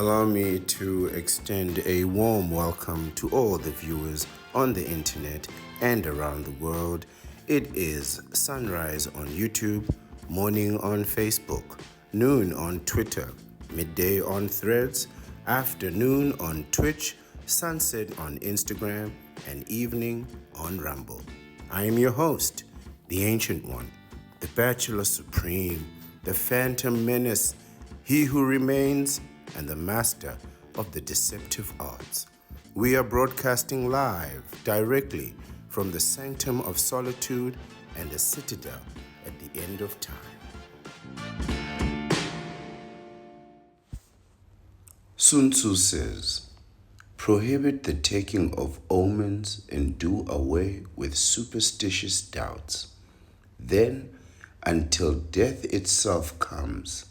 Allow me to extend a warm welcome to all the viewers on the internet and around the world. It is sunrise on YouTube, morning on Facebook, noon on Twitter, midday on Threads, afternoon on Twitch, sunset on Instagram, and evening on Rumble. I am your host, the Ancient One, the Bachelor Supreme, the Phantom Menace, he who remains, and the master of the deceptive arts. We are broadcasting live directly from the sanctum of solitude and the citadel at the end of time. Sun Tzu says, prohibit the taking of omens and do away with superstitious doubts. Then, until death itself comes,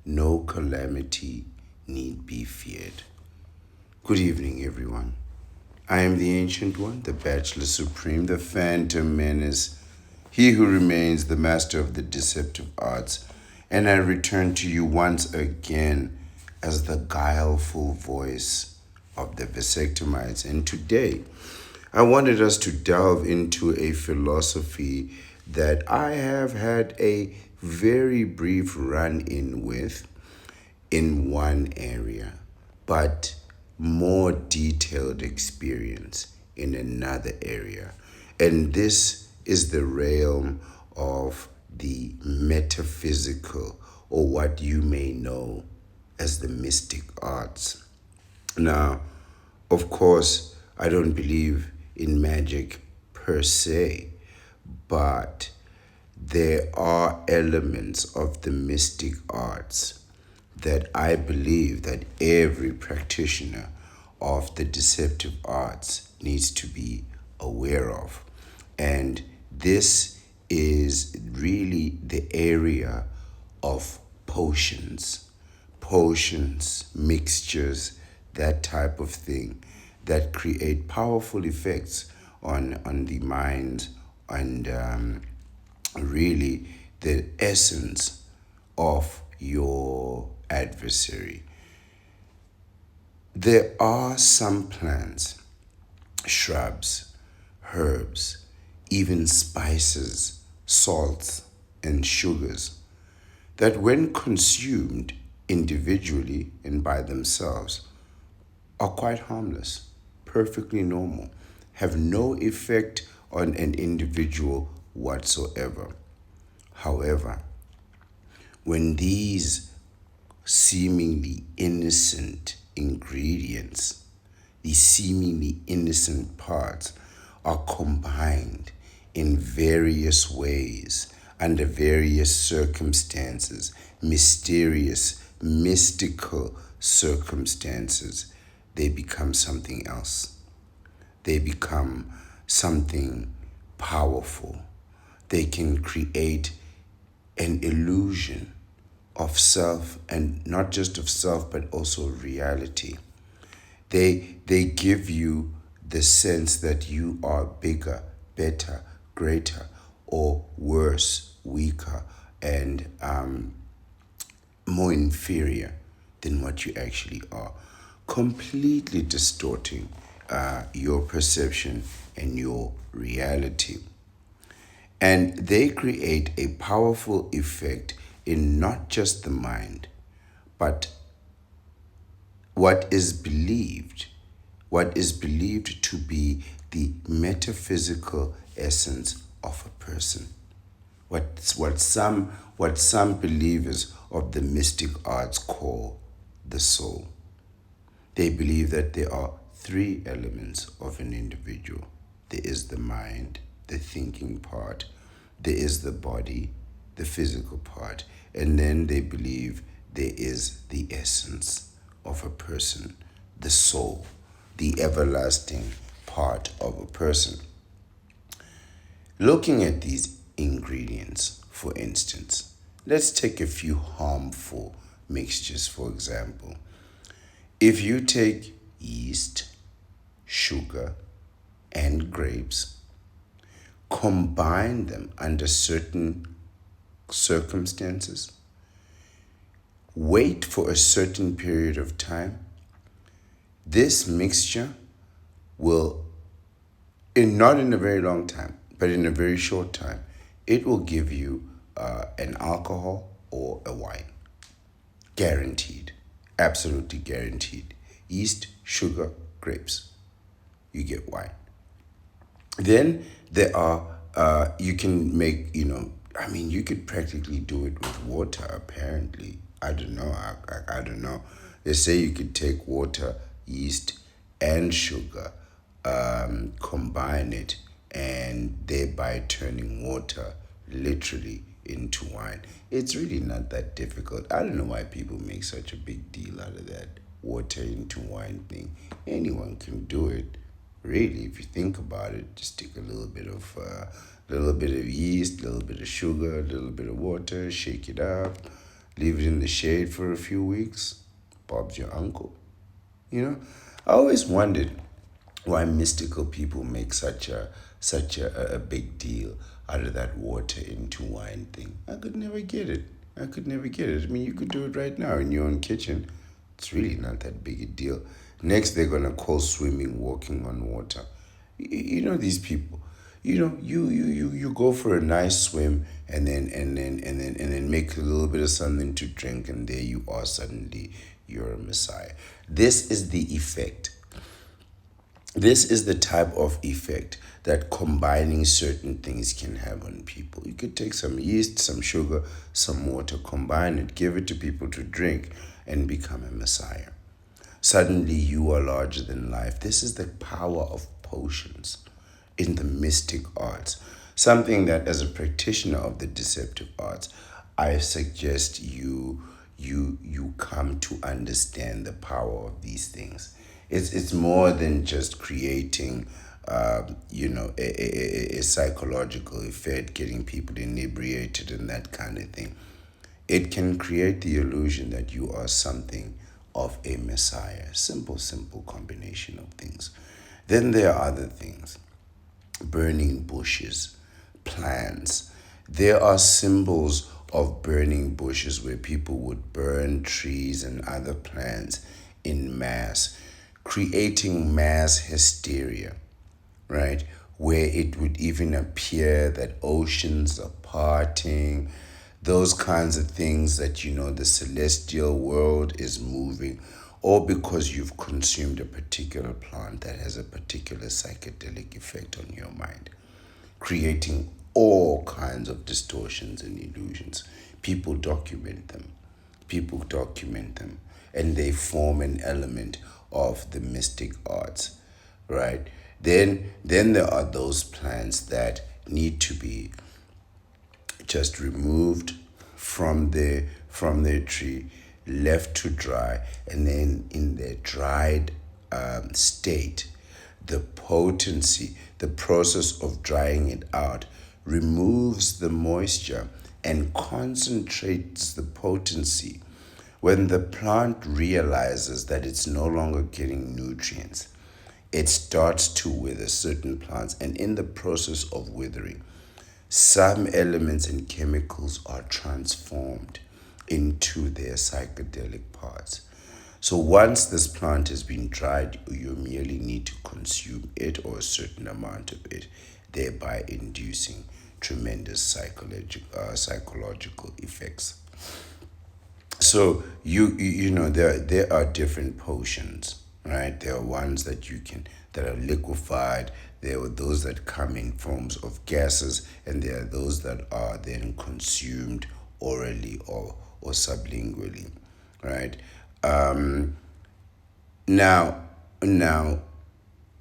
no calamity need be feared. Good evening, everyone. I am the Ancient One, the Bachelor Supreme, the Phantom Menace, he who remains the master of the deceptive arts, and I return to you once again as the guileful voice of the vasectomites. And today, I wanted us to delve into a philosophy that I have had a very brief run-in with in one area, but more detailed experience in another area. And this is the realm of the metaphysical, or what you may know as the mystic arts. Now, of course, I don't believe in magic per se, but there are elements of the mystic arts that I believe that every practitioner of the deceptive arts needs to be aware of. And this is really the area of potions, mixtures, that type of thing that create powerful effects on the mind and really the essence of your adversary. There are some plants, shrubs, herbs, even spices, salts, and sugars that, when consumed individually and by themselves, are quite harmless, perfectly normal, have no effect on an individual whatsoever. However, when these seemingly innocent ingredients, these seemingly innocent parts, are combined in various ways, under various circumstances, mysterious, mystical circumstances, they become something else. They become something powerful. They can create an illusion of self, and not just of self, but also reality. They give you the sense that you are bigger, better, greater, or worse, weaker, and more inferior than what you actually are, completely distorting your perception and your reality. And they create a powerful effect in not just the mind, but what is believed to be the metaphysical essence of a person. What some believers of the mystic arts call the soul. They believe that there are three elements of an individual. There is the mind, the thinking part. There is the body, the physical part. And then they believe there is the essence of a person, the soul, the everlasting part of a person. Looking at these ingredients, for instance, let's take a few harmful mixtures, for example. If you take yeast, sugar, and grapes, combine them under certain circumstances, wait for a certain period of time. This mixture will, not in a very long time, but in a very short time, it will give you an alcohol or a wine. Guaranteed. Absolutely guaranteed. Yeast, sugar, grapes. You get wine. Then there are, you can make, you could practically do it with water, apparently. I don't know. I don't know. They say you could take water, yeast, and sugar, combine it, and thereby turning water literally into wine. It's really not that difficult. I don't know why people make such a big deal out of that water into wine thing. Anyone can do it. Really, if you think about it, just take a little bit of yeast, a little bit of sugar, a little bit of water, shake it up, leave it in the shade for a few weeks. Bob's your uncle. I always wondered why mystical people make such a big deal out of that water into wine thing. I could never get it. I could never get it. I mean, you could do it right now in your own kitchen. It's really not that big a deal. Next, they're gonna call swimming walking on water. These people. You go for a nice swim and then make a little bit of something to drink, and there you are. Suddenly, you're a messiah. This is the effect. This is the type of effect that combining certain things can have on people. You could take some yeast, some sugar, some water, combine it, give it to people to drink, and become a messiah. Suddenly you are larger than life. This is the power of potions in the mystic arts. Something that, as a practitioner of the deceptive arts, I suggest you come to understand the power of these things. It's more than just creating a psychological effect, getting people inebriated and that kind of thing. It can create the illusion that you are something of a messiah. Simple combination of things. Then there are other things. Burning bushes, plants. There are symbols of burning bushes where people would burn trees and other plants in mass, creating mass hysteria, right? Where it would even appear that oceans are parting, those kinds of things that the celestial world is moving, or because you've consumed a particular plant that has a particular psychedelic effect on your mind, creating all kinds of distortions and illusions. People document them, and they form an element of the mystic arts, right? Then there are those plants that need to be just removed from their tree, left to dry, and then in their dried state, the potency, the process of drying it out, removes the moisture and concentrates the potency. When the plant realizes that it's no longer getting nutrients, it starts to wither certain plants, and in the process of withering, some elements and chemicals are transformed into their psychedelic parts. So once this plant has been dried, you merely need to consume it or a certain amount of it, thereby inducing tremendous psychological effects. So there are different potions, right? There are ones that are liquefied. There are those that come in forms of gases, and there are those that are then consumed orally or sublingually, right? Now,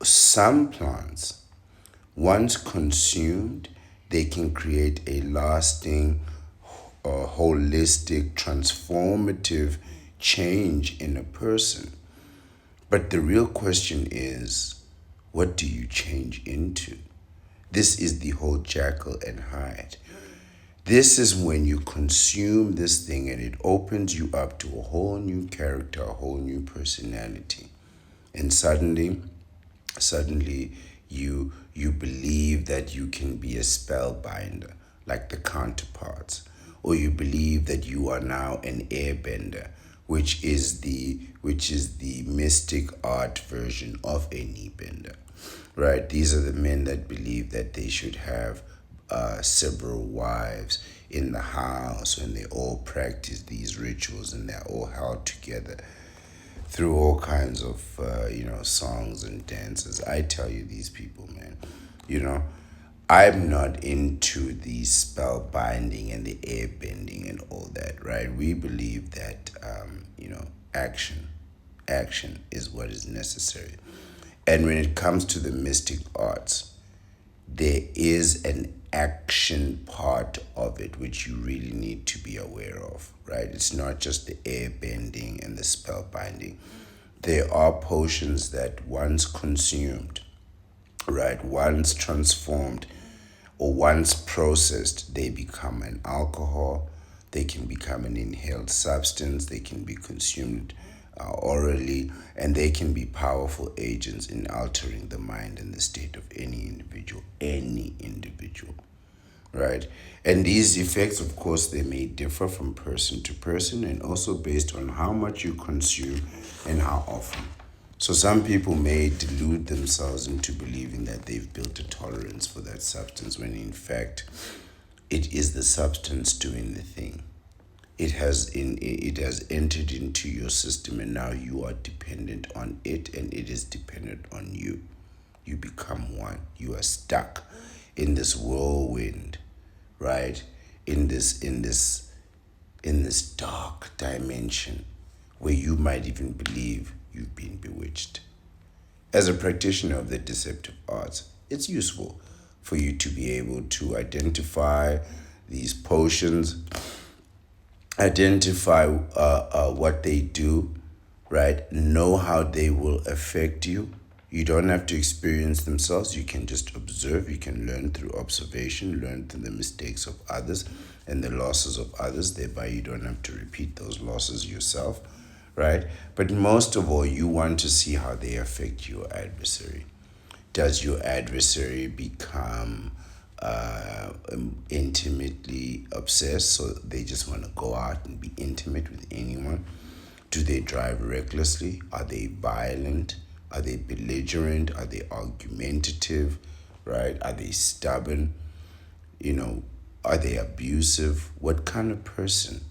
some plants, once consumed, they can create a lasting, holistic, transformative change in a person. But the real question is, what do you change into? This is the whole Jekyll and Hyde. This is when you consume this thing and it opens you up to a whole new character, a whole new personality. And suddenly you believe that you can be a spellbinder like the counterparts, or you believe that you are now an airbender, which is the mystic art version of a knee bender, right? These are the men that believe that they should have several wives in the house, and they all practice these rituals, and they're all held together through all kinds of songs and dances. I tell you, these people, man, you know, I'm not into the spell binding and the air bending and all that, right? We believe that action, action is what is necessary. And when it comes to the mystic arts, there is an action part of it which you really need to be aware of, right? It's not just the air bending and the spell binding. There are potions that once consumed, right, once transformed or once processed, they become an alcohol, they can become an inhaled substance, they can be consumed orally, and they can be powerful agents in altering the mind and the state of any individual, right? And these effects, of course, they may differ from person to person and also based on how much you consume and how often. So some people may delude themselves into believing that they've built a tolerance for that substance when in fact it is the substance doing the thing. It has entered into your system and now you are dependent on it and it is dependent on you. You become one. You are stuck in this whirlwind, right? In this dark dimension where you might even believe you've been bewitched. As a practitioner of the deceptive arts, it's useful for you to be able to identify these potions, identify what they do, right? Know how they will affect you. You don't have to experience themselves. You can just observe. You can learn through observation, learn through the mistakes of others and the losses of others. Thereby, you don't have to repeat those losses yourself, right? But most of all, you want to see how they affect your adversary. Does your adversary become intimately obsessed, so they just want to go out and be intimate with anyone? Do they drive recklessly? Are they violent? Are they belligerent? Are they argumentative? Right? Are they stubborn? Are they abusive? What kind of person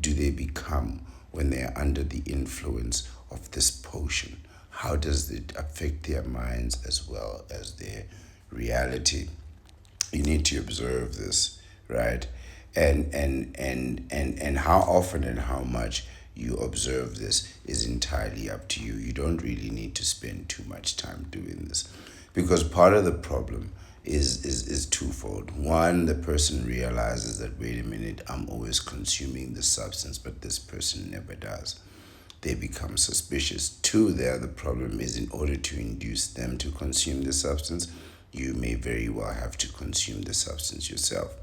do they become when they are under the influence of this potion? How does it affect their minds as well as their reality? You need to observe this, right? And how often and how much you observe this is entirely up to you. You don't really need to spend too much time doing this, because part of the problem is twofold. One, the person realizes that, wait a minute, I'm always consuming this substance, but this person never does. They become suspicious. Two, the other problem is, in order to induce them to consume the substance, you may very well have to consume the substance yourself.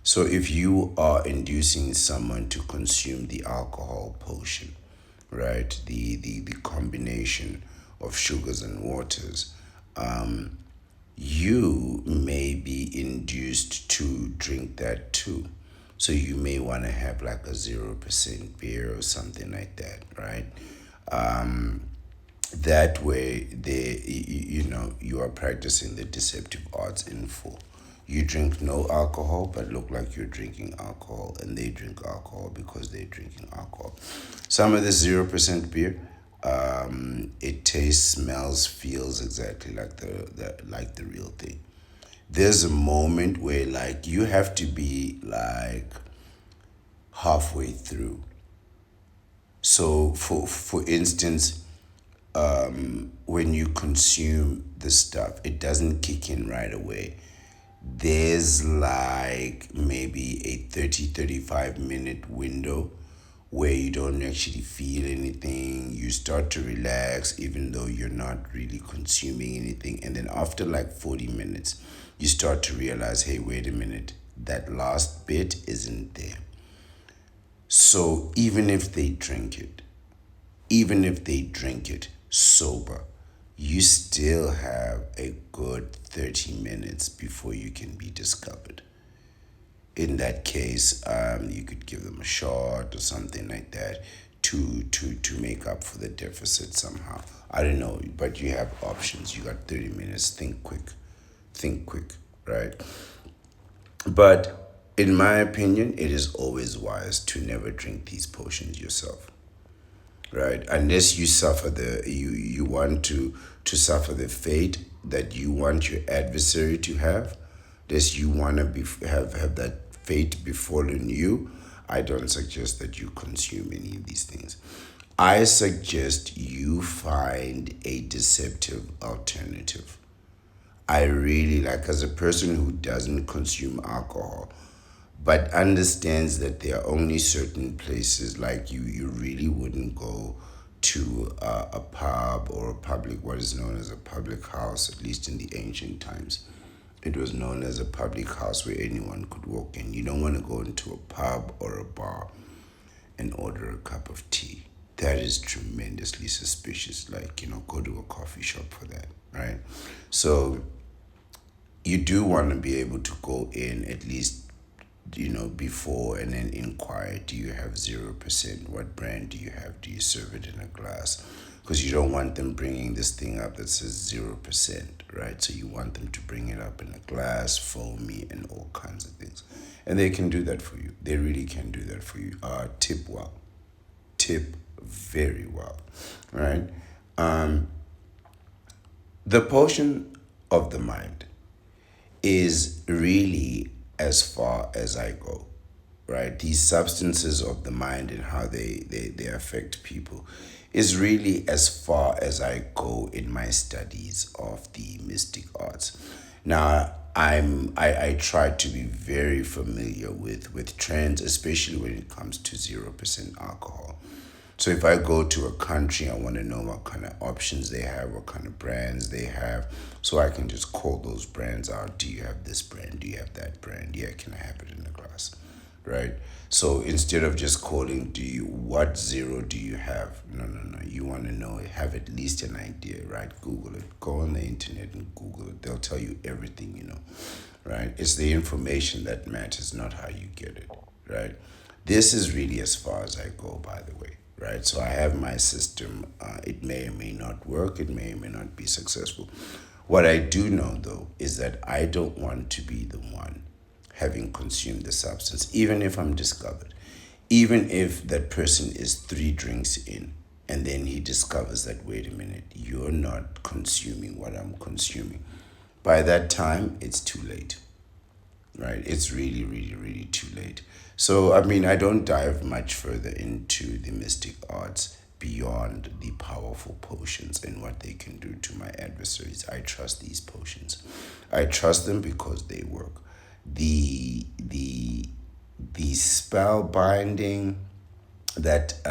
So if you are inducing someone to consume the alcohol potion, right, the combination of sugars and waters, you may be induced to drink that too. So you may want to have like a 0% beer or something like that, right? That way, you are practicing the deceptive arts in full. You drink no alcohol, but look like you're drinking alcohol, and they drink alcohol because they're drinking alcohol. Some of the 0% beer, it tastes, smells, feels exactly like the real thing. There's a moment where like you have to be like halfway through. So for instance, when you consume the stuff, it doesn't kick in right away. There's like maybe a 35 minute window where you don't actually feel anything. You start to relax even though you're not really consuming anything. And then after like 40 minutes, you start to realize, hey, wait a minute, that last bit isn't there. So even if they drink it sober, you still have a good 30 minutes before you can be discovered. In that case, you could give them a shot or something like that to make up for the deficit somehow. I don't know, but you have options. You got 30 minutes. Think quick, right? But in my opinion, it is always wise to never drink these potions yourself, right? Unless you suffer you want to suffer the fate that you want your adversary to have, unless you want to have that fate befallen you. I don't suggest that you consume any of these things. I suggest you find a deceptive alternative. I really like, as a person who doesn't consume alcohol, but understands that there are only certain places, like you really wouldn't go to a pub or a public, what is known as a public house, at least in the ancient times. It was known as a public house where anyone could walk in. You don't want to go into a pub or a bar and order a cup of tea. That is tremendously suspicious. Like, go to a coffee shop for that, right? So you do want to be able to go in at least, before, and then inquire, do you have 0%? What brand do you have? Do you serve it in a glass? Because you don't want them bringing this thing up that says 0%, right? So you want them to bring it up in a glass, foamy, and all kinds of things. And they can do that for you. They really can do that for you. Tip well. Tip very well, right? The potion of the mind is really as far as I go, right? These substances of the mind and how they affect people is really as far as I go in my studies of the mystic arts. Now, I try to be very familiar with trends, especially when it comes to 0% alcohol. So if I go to a country, I want to know what kind of options they have, what kind of brands they have, so I can just call those brands out. Do you have this brand? Do you have that brand? Yeah, can I have it in a glass? Right? So instead of just calling, what zero do you have? No, no, no. You want to know, have at least an idea, right? Google it. Go on the internet and Google it. They'll tell you everything, right? It's the information that matters, not how you get it, right? This is really as far as I go, by the way, right? So I have my system. It may or may not work. It may or may not be successful. What I do know, though, is that I don't want to be the one having consumed the substance, even if I'm discovered. Even if that person is 3 drinks in, and then he discovers that, wait a minute, you're not consuming what I'm consuming. By that time, it's too late, right? It's really, really, really too late. So, I mean, I don't dive much further into the mystic arts beyond the powerful potions and what they can do to my adversaries. I trust these potions. I trust them because they work. The spell binding that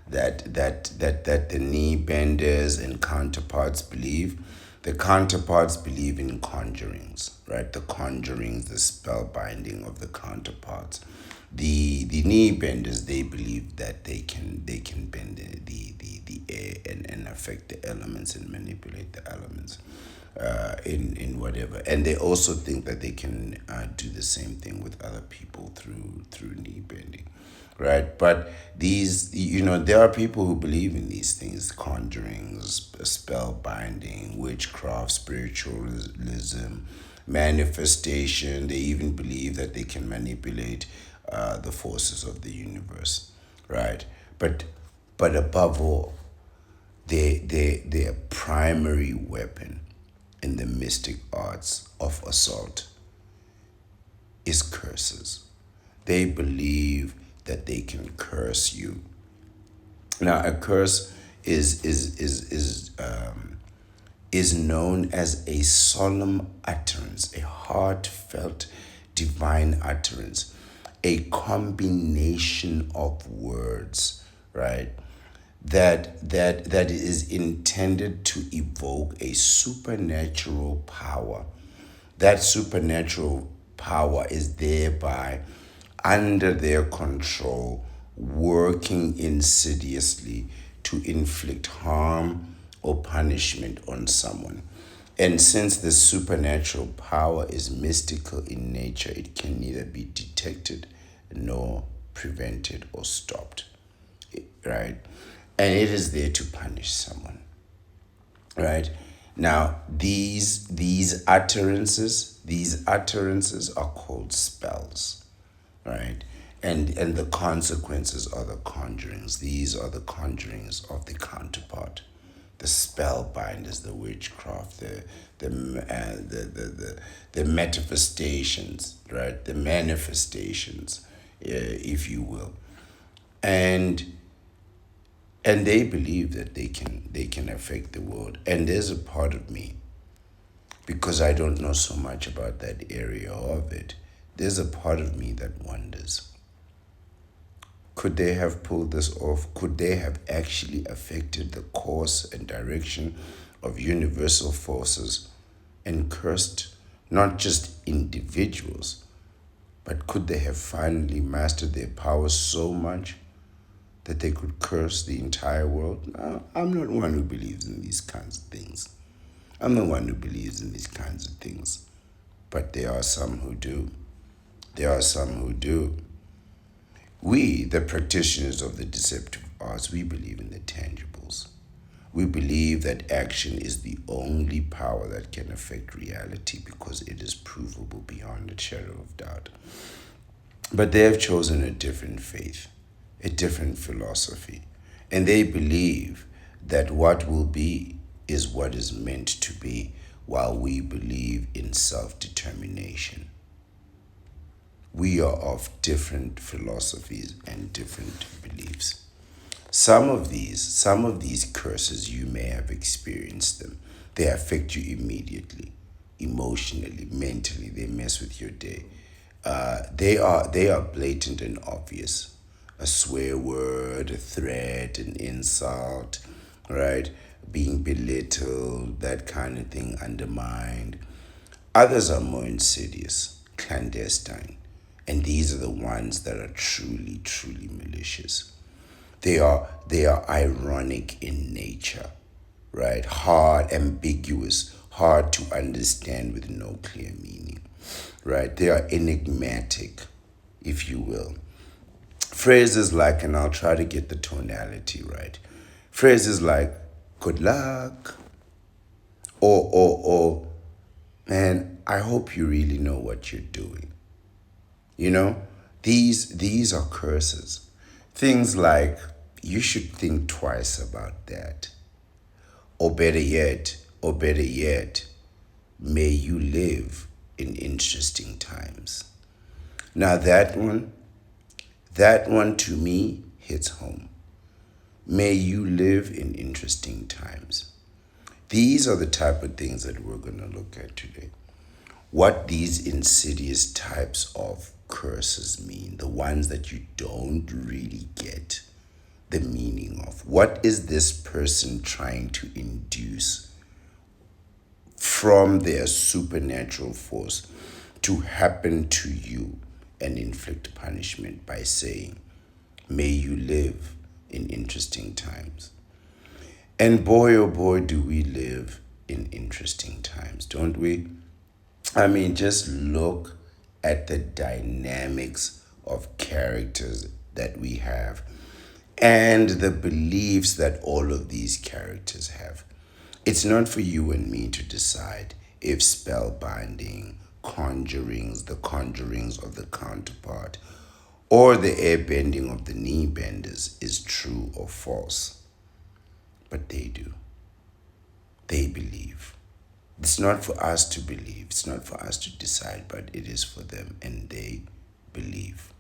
that the knee benders and counterparts believe. The counterparts believe in conjurings, right? The conjurings, the spell binding of the counterparts. The knee benders, they believe that they can bend the air and affect the elements and manipulate the elements in whatever. And they also think that they can do the same thing with other people through knee bending, right? But these, there are people who believe in these things: conjurings, spell binding, witchcraft, spiritualism, manifestation. They even believe that they can manipulate the forces of the universe, right? But above all, their primary weapon in the mystic arts of assault is curses. They believe that they can curse you. Now, a curse is known as a solemn utterance, a heartfelt divine utterance, a combination of words, right? That is intended to evoke a supernatural power. That supernatural power is thereby under their control, working insidiously to inflict harm or punishment on someone. And since the supernatural power is mystical in nature, it can neither be detected nor prevented or stopped. Right? And it is there to punish someone. Right? Now, these utterances are called spells, right? And the consequences are the conjurings. These are the conjurings of the counterpart, the spellbinders, the witchcraft, the manifestations, right? The manifestations, if you will, and they believe that they can affect the world. And there's a part of me, because I don't know so much about that area of it, there's a part of me that wonders, could they have pulled this off? Could they have actually affected the course and direction of universal forces and cursed not just individuals, but could they have finally mastered their powers so much that they could curse the entire world? No, I'm not one who believes in these kinds of things. I'm the one who believes in these kinds of things. But there are some who do. There are some who do. We, the practitioners of the deceptive arts, we believe in the tangibles. We believe that action is the only power that can affect reality because it is provable beyond a shadow of doubt. But they have chosen a different faith, a different philosophy, and they believe that what will be is what is meant to be, while we believe in self determination. We are of different philosophies and different beliefs. Some of these curses, you may have experienced them. They affect you immediately, emotionally, mentally. They mess with your day. They are blatant and obvious. A swear word, a threat, an insult, right? Being belittled, that kind of thing, undermined. Others are more insidious, clandestine, and these are the ones that are truly, truly malicious. They are ironic in nature, right? Hard, ambiguous, hard to understand with no clear meaning, right? They are enigmatic, if you will. Phrases like, and I'll try to get the tonality right. Phrases like "good luck" or "man, I hope you really know what you're doing." You know, these are curses. Things like "you should think twice about that," or better yet, "may you live in interesting times." Now that one to me hits home. May you live in interesting times. These are the type of things that we're going to look at today. What these insidious types of curses mean, the ones that you don't really get the meaning of. What is this person trying to induce from their supernatural force to happen to you and inflict punishment by saying, "may you live in interesting times"? And boy, oh boy, do we live in interesting times, don't we? I mean, just look at the dynamics of characters that we have and the beliefs that all of these characters have. It's not for you and me to decide if spellbinding, the conjurings of the counterpart, or the airbending of the knee benders is true or false. But they do. They believe. It's not for us to believe. It's not for us to decide, but it is for them, and they believe.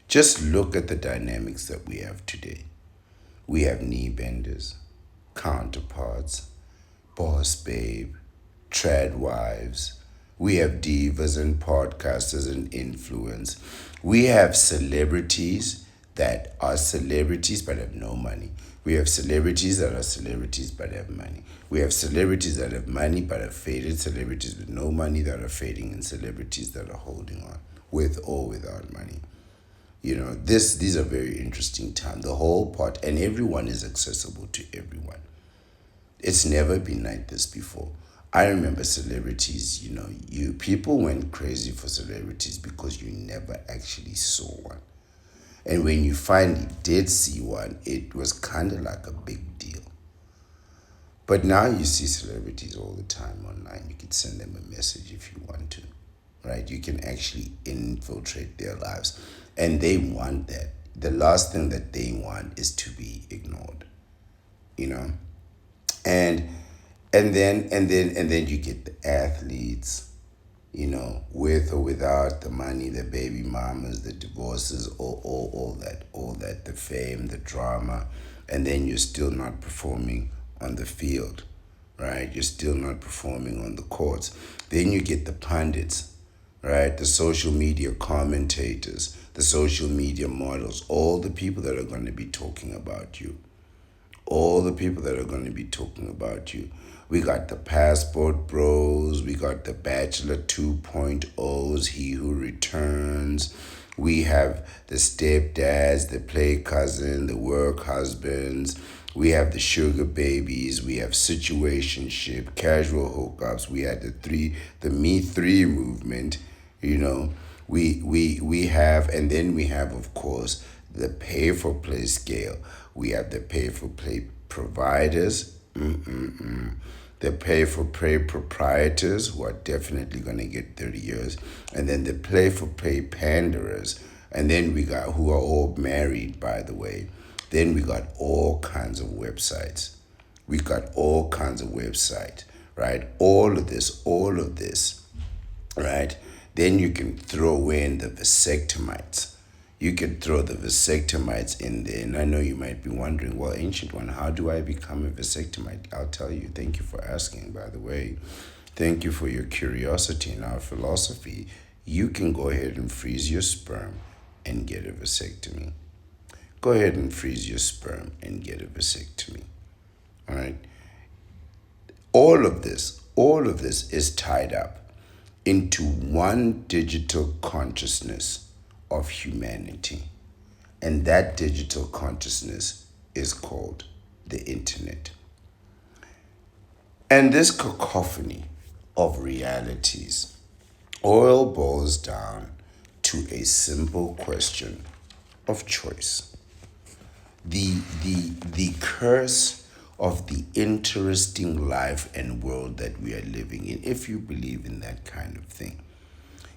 Just look at the dynamics that we have today. We have knee benders, counterparts, boss babe, trad wives. We have divas and podcasters and influence. We have celebrities that are celebrities but have no money. We have celebrities that are celebrities but have money. We have celebrities that have money but have faded, celebrities with no money that are fading, and celebrities that are holding on with or without money. These are very interesting times. The whole part, and everyone is accessible to everyone. It's never been like this before. I remember celebrities, you people went crazy for celebrities because you never actually saw one. And when you finally did see one, it was kind of like a big deal. But now you see celebrities all the time online. You can send them a message if you want to, right? You can actually infiltrate their lives. And they want that. The last thing that they want is to be ignored, you know? And and then you get the athletes, with or without the money, the baby mamas, the divorces, all that, the fame, the drama, and then you're still not performing on the field, right? You're still not performing on the courts. Then you get the pundits, right? The social media commentators, the social media models, all the people that are going to be talking about you all the people that are going to be talking about you. We got the passport bros, we got the Bachelor 2.0s, he who returns. We have the stepdads, the play cousin, the work husbands. We have the sugar babies. We have situationship, casual hookups. We had the Me Three movement. You know, we have, and then we have, of course, the pay for play scale. We have the pay for play providers, the pay for play proprietors who are definitely going to get 30 years, and then the play for play panderers, and then we got who are all married, by the way. Then we got all kinds of websites. We got all kinds of websites, right? All of this, right? Then you can throw in the vasectomites. You can throw the vasectomites in there. And I know you might be wondering, well, Ancient One, how do I become a vasectomite? I'll tell you. Thank you for asking, by the way. Thank you for your curiosity in our philosophy. You can go ahead and freeze your sperm and get a vasectomy. Go ahead and freeze your sperm and get a vasectomy. All right? All of this is tied up into one digital consciousness of humanity. And that digital consciousness is called the internet. And this cacophony of realities all boils down to a simple question of choice. The curse of the interesting life and world that we are living in, if you believe in that kind of thing.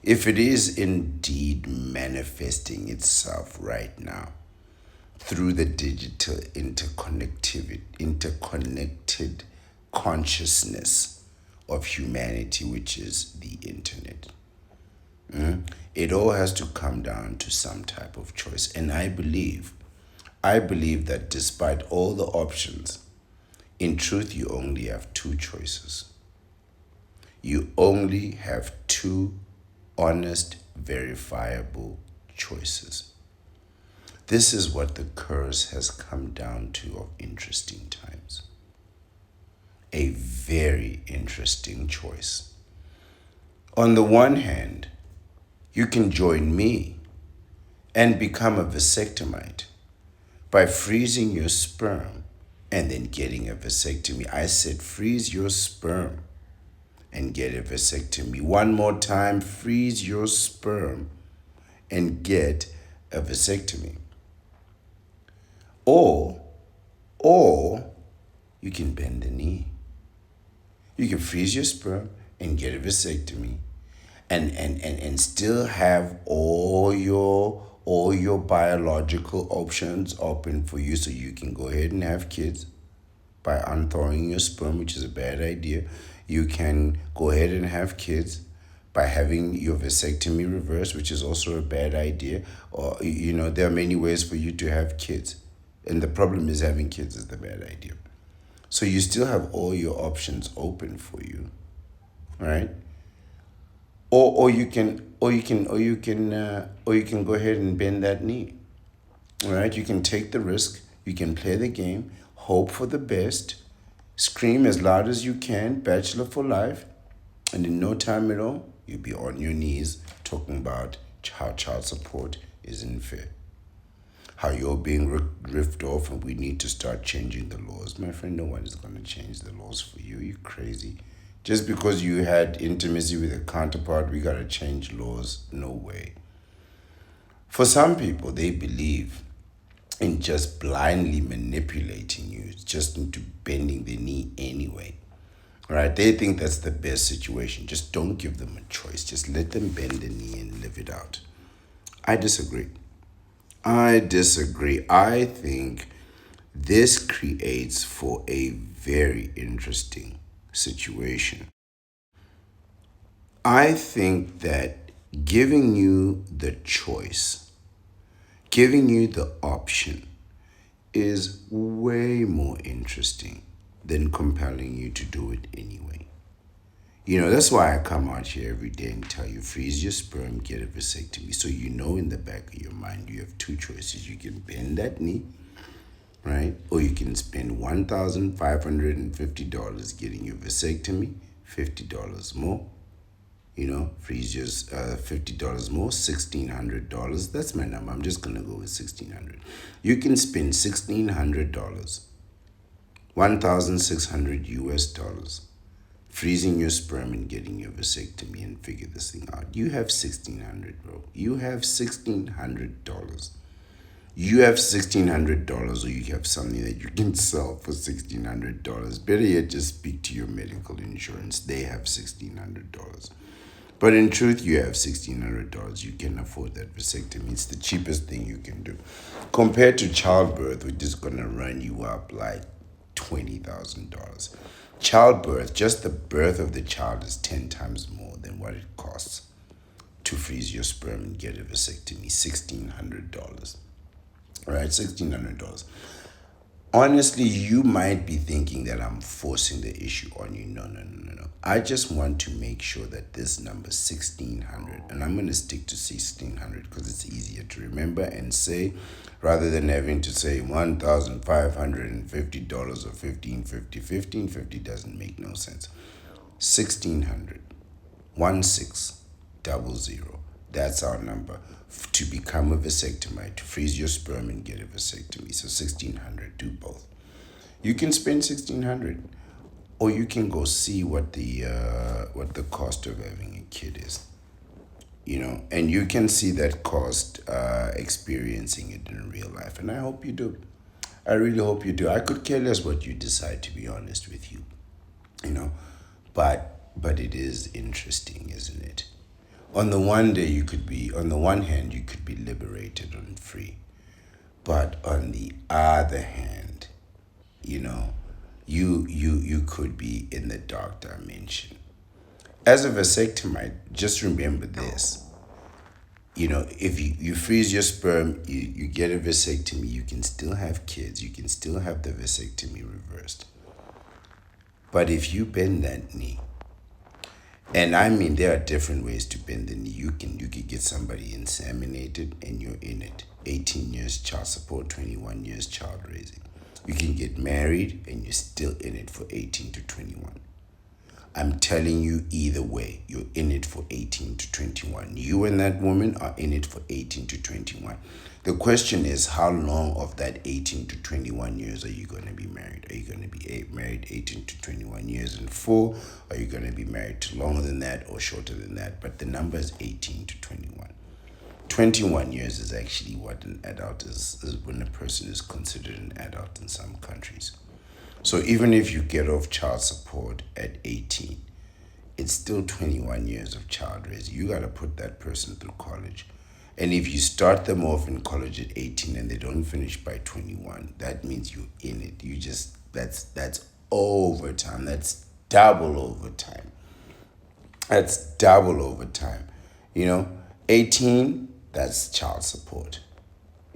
If it is indeed manifesting itself right now through the digital interconnected consciousness of humanity, which is the internet. It all has to come down to some type of choice. And I believe that despite all the options, in truth, you only have two choices. You only have two honest, verifiable choices. This is what the curse has come down to of interesting times. A very interesting choice. On the one hand, you can join me and become a vasectomite by freezing your sperm and then getting a vasectomy. I said freeze your sperm and get a vasectomy. One more time, freeze your sperm and get a vasectomy. Or you can bend the knee. You can freeze your sperm and get a vasectomy and still have all your biological options open for you, so you can go ahead and have kids by unthawing your sperm, which is a bad idea. You can go ahead and have kids by having your vasectomy reversed, which is also a bad idea. Or, there are many ways for you to have kids. And the problem is having kids is the bad idea. So you still have all your options open for you, right? Or you can go ahead and bend that knee. All right, you can take the risk, you can play the game, hope for the best, scream as loud as you can, bachelor for life, and in no time at all, you'll be on your knees talking about how child support isn't fair, how you're being ripped off and we need to start changing the laws. My friend, no one is going to change the laws for you. You're crazy. Just because you had intimacy with a counterpart, we gotta change laws? No way. For some people, they believe in just blindly manipulating you, just into bending the knee anyway. Right? They think that's the best situation. Just don't give them a choice. Just let them bend the knee and live it out. I disagree. I disagree. I think this creates for a very interesting situation. I think that giving you the choice, giving you the option, is way more interesting than compelling you to do it anyway. That's why I come out here every day and tell you freeze your sperm, get a vasectomy. So you know in the back of your mind you have two choices. You can bend that knee, right? Or you can spend $1,550 getting your vasectomy, $50 more. Freeze your $50 more, $1,600. That's my number. I'm just gonna go with 1,600. You can spend $1,600, 1,600 US dollars, freezing your sperm and getting your vasectomy and figure this thing out. You have 1,600, bro. You have $1,600. You have $1,600, or you have something that you can sell for $1,600. Better yet, just speak to your medical insurance. They have $1,600. But in truth, you have $1,600. You can afford that vasectomy. It's the cheapest thing you can do. Compared to childbirth, which is going to run you up like $20,000. Childbirth, just the birth of the child, is 10 times more than what it costs to freeze your sperm and get a vasectomy. $1,600. Right? $1,600. Honestly, you might be thinking that I'm forcing the issue on you. No, no, no, no, no. I just want to make sure that this number 1,600, and I'm going to stick to 1,600 because it's easier to remember and say, rather than having to say $1,550 or 1,550. 1,550 doesn't make no sense. 1,600, 1600. That's our number to become a vasectomite, to freeze your sperm and get a vasectomy. So 1,600, do both. You can spend 1,600, or you can go see what the cost of having a kid is. And you can see that cost experiencing it in real life. And I hope you do. I really hope you do. I could care less what you decide, to be honest with you. But it is interesting, isn't it? On the one hand, you could be liberated and free. But on the other hand, you could be in the dark dimension. As a vasectomite, just remember this. If you freeze your sperm, you get a vasectomy, you can still have kids, you can still have the vasectomy reversed. But if you bend that knee, and I mean, there are different ways to bend the knee. You could get somebody inseminated and you're in it. 18 years child support, 21 years child raising. You can get married and you're still in it for 18 to 21. I'm telling you, either way, you're in it for 18 to 21. You and that woman are in it for 18 to 21. The question is, how long of that 18 to 21 years are you going to be married? Are you going to be married 18 to 21 years in full? Are you going to be married to longer than that or shorter than that? But the number is 18 to 21. 21 years is actually what an adult is when a person is considered an adult in some countries. So even if you get off child support at 18, it's still 21 years of child raising. You got to put that person through college. And if you start them off in college at 18 and they don't finish by 21, that means you're in it. That's overtime. That's double overtime. That's double overtime. 18, that's child support.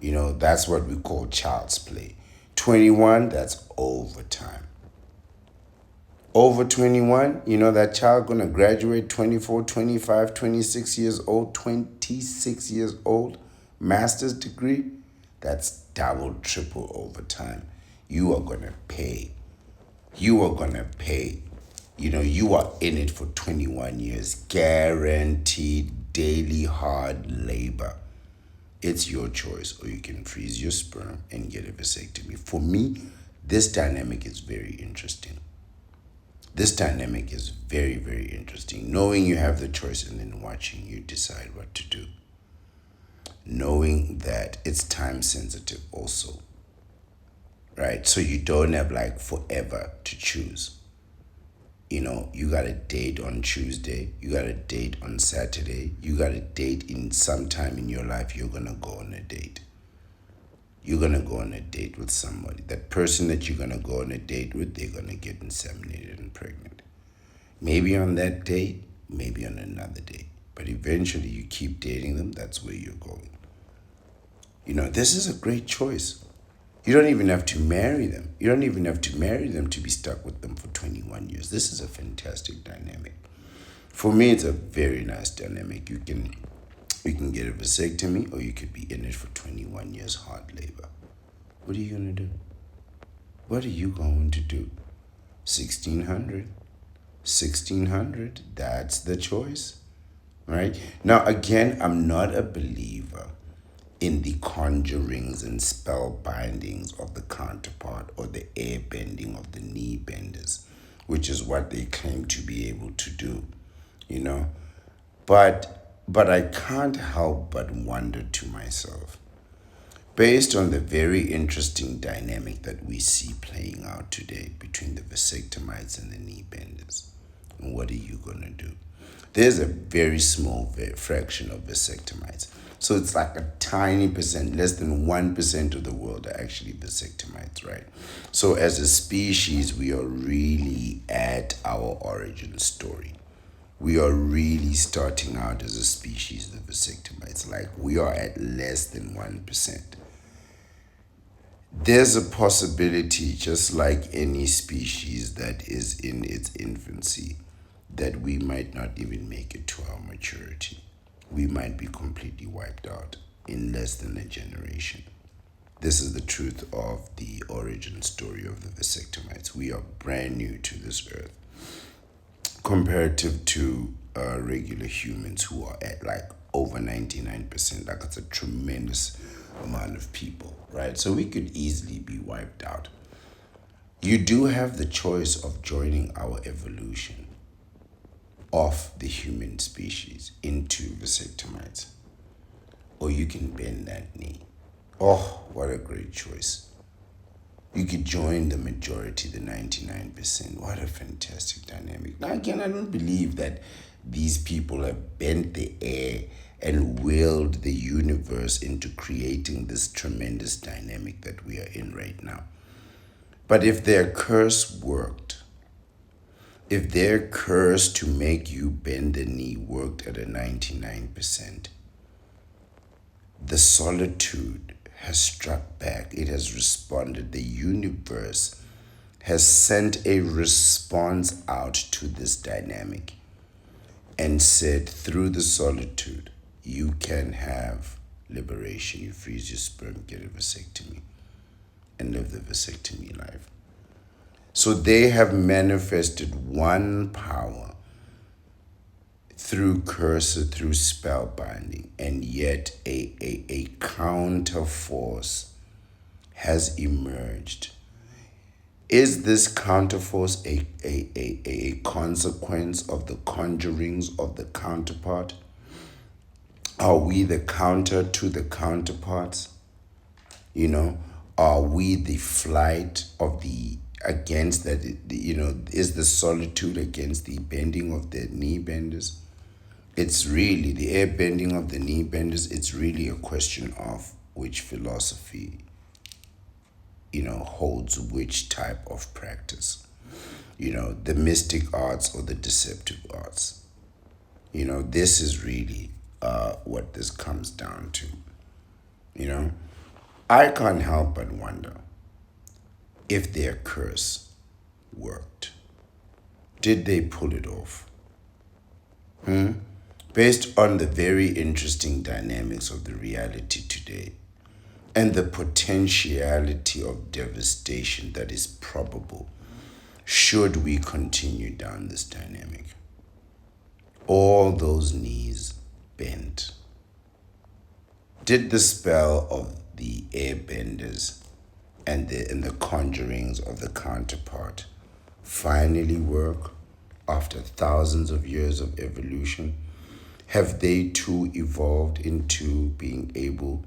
That's what we call child's play. 21, that's overtime. Over 21, that child going to graduate 24, 25, 26 years old, 26 years old, master's degree. That's double, triple overtime. You are going to pay. You are going to pay. You are in it for 21 years, guaranteed daily hard labor. It's your choice, or you can freeze your sperm and get a vasectomy. For me, this dynamic is very interesting. This dynamic is very, very interesting. Knowing you have the choice and then watching you decide what to do. Knowing that it's time sensitive also, right? So you don't have like forever to choose. You got a date on Tuesday, you got a date on Saturday, you got a date in sometime in your life, you're gonna go on a date. You're gonna go on a date with somebody. That person that you're gonna go on a date with, they're gonna get inseminated and pregnant. Maybe on that date, maybe on another date. But eventually you keep dating them, that's where you're going. This is a great choice. You don't even have to marry them. You don't even have to marry them to be stuck with them for 21 years. This is a fantastic dynamic. For me, it's a very nice dynamic. You can get a vasectomy or you could be in it for 21 years hard labor. What are you going to do? What are you going to do? 1600. 1600. That's the choice. Right? Now, again, I'm not a believer in the conjurings and spell bindings of the counterpart or the air bending of the knee benders, which is what they claim to be able to do, you know. But I can't help but wonder to myself, based on the very interesting dynamic that we see playing out today between the vasectomites and the knee benders, what are you gonna do? There's a very small fraction of vasectomites. So it's like a tiny percent, less than 1% of the world are actually vasectomites, right? So as a species, we are really at our origin story. We are really starting out as a species, the vasectomites. Like we are at less than 1%. There's a possibility, just like any species that is in its infancy, that we might not even make it to our maturity. We might be completely wiped out in less than a generation. This is the truth of the origin story of the vasectomites. We are brand new to this earth, comparative to regular humans who are at like over 99%. Like it's a tremendous amount of people, right? So we could easily be wiped out. You do have the choice of joining our evolution of the human species into vasectomites, or you can bend that knee. Oh, what a great choice. You could join the majority, the 99%. What a fantastic dynamic. Now, again, I don't believe that these people have bent the air and willed the universe into creating this tremendous dynamic that we are in right now. But if their curse worked, if their curse to make you bend the knee worked at a 99%, the solitude has struck back. It has responded. The universe has sent a response out to this dynamic and said, through the solitude, you can have liberation. You freeze your sperm, get a vasectomy, and live the vasectomy life. So they have manifested one power through curse, through spell binding, and yet a counter force has emerged. Is this counter force a consequence of the conjurings of the counterpart? Are we the counter to the counterparts? Are we the flight of the against that? Is the solitude against the bending of the knee benders? It's really the air bending of the knee benders. It's really a question of which philosophy, holds which type of practice. The mystic arts or the deceptive arts. This is really what this comes down to. I can't help but wonder if their curse worked. Did they pull it off? Based on the very interesting dynamics of the reality today and the potentiality of devastation that is probable should we continue down this dynamic. All those knees bent. Did the spell of the airbenders and the conjurings of the counterpart finally work after thousands of years of evolution? Have they too evolved into being able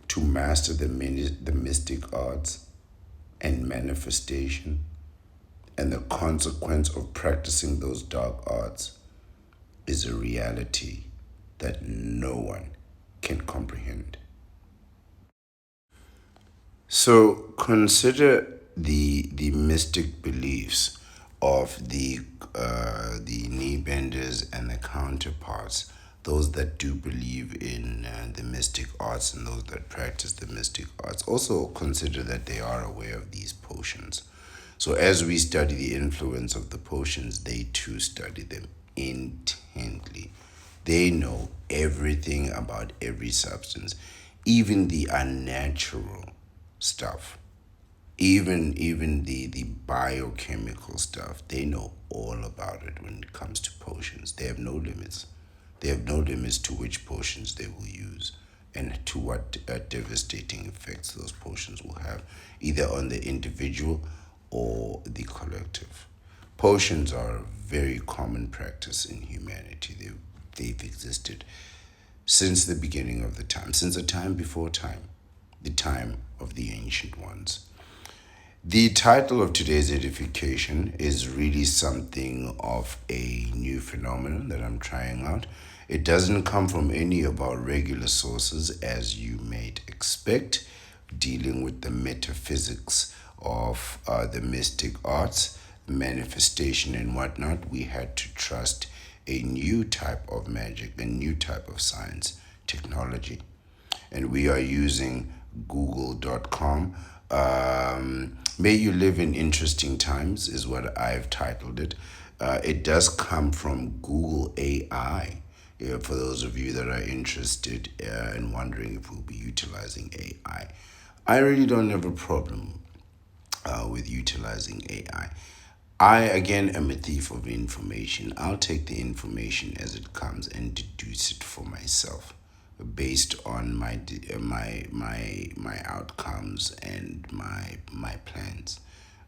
to master the mystic arts and manifestation? And the consequence of practicing those dark arts is a reality that no one can comprehend. So consider the mystic beliefs of the knee benders and the counterparts, those that do believe in the mystic arts and those that practice the mystic arts. Also consider that they are aware of these potions. So as we study the influence of the potions, they too study them intently. They know everything about every substance, even the unnatural stuff, even the biochemical stuff. They know all about it when it comes to potions. They have no limits. They have no limits to which potions they will use and to what devastating effects those potions will have, either on the individual or the collective. Potions are a very common practice in humanity. They've existed since the beginning of the time, since the time before time, the time of the ancient ones. The title of today's edification is really something of a new phenomenon that I'm trying out. It doesn't come from any of our regular sources, as you may expect, dealing with the metaphysics of the mystic arts, manifestation, and whatnot. We had to trust a new type of magic, a new type of science, technology, and we are using google.com. May you live in interesting times is what I've titled it. It does come from Google AI. Yeah, for those of you that are interested and wondering if we'll be utilizing AI, I really don't have a problem with utilizing AI. I, again, am a thief of information. I'll take the information as it comes and deduce it for myself based on my outcomes and my plans,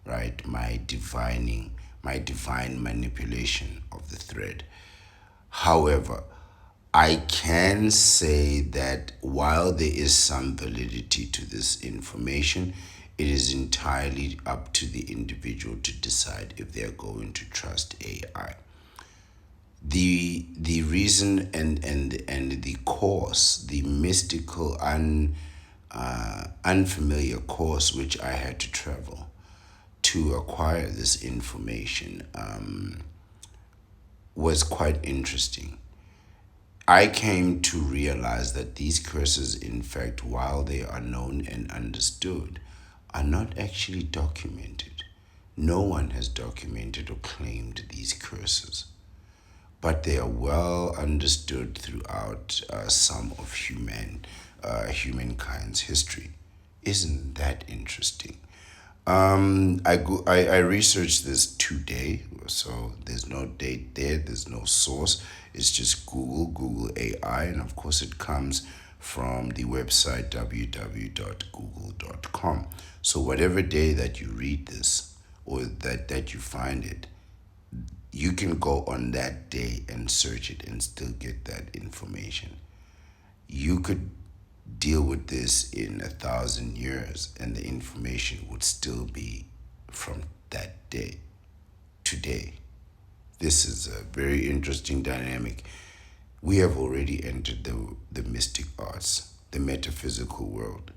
right? My divine manipulation of the thread. However, I can say that while there is some validity to this information, it is entirely up to the individual to decide if they are going to trust AI. The reason and the course, the mystical unfamiliar course which I had to travel to acquire this information was quite interesting. I came to realize that these curses, in fact, while they are known and understood, are not actually documented. No one has documented or claimed these curses, but they are well understood throughout some of humankind's history. Isn't that interesting? I researched this today, so there's no date there, there's no source. It's just Google AI, and of course it comes from the website www.google.com. So whatever day that you read this or that you find it, you can go on that day and search it and still get that information. You could deal with this in 1,000 years and the information would still be from that day today. This is a very interesting dynamic. We have already entered the mystic arts, the metaphysical world.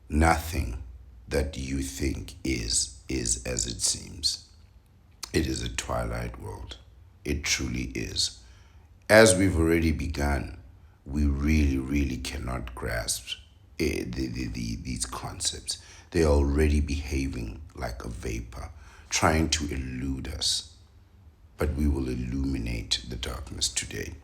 Nothing that you think is as it seems. It is a twilight world. It truly is. As we've already begun, we really cannot grasp these concepts. They are already behaving like a vapor, trying to elude us. But we will illuminate the darkness today.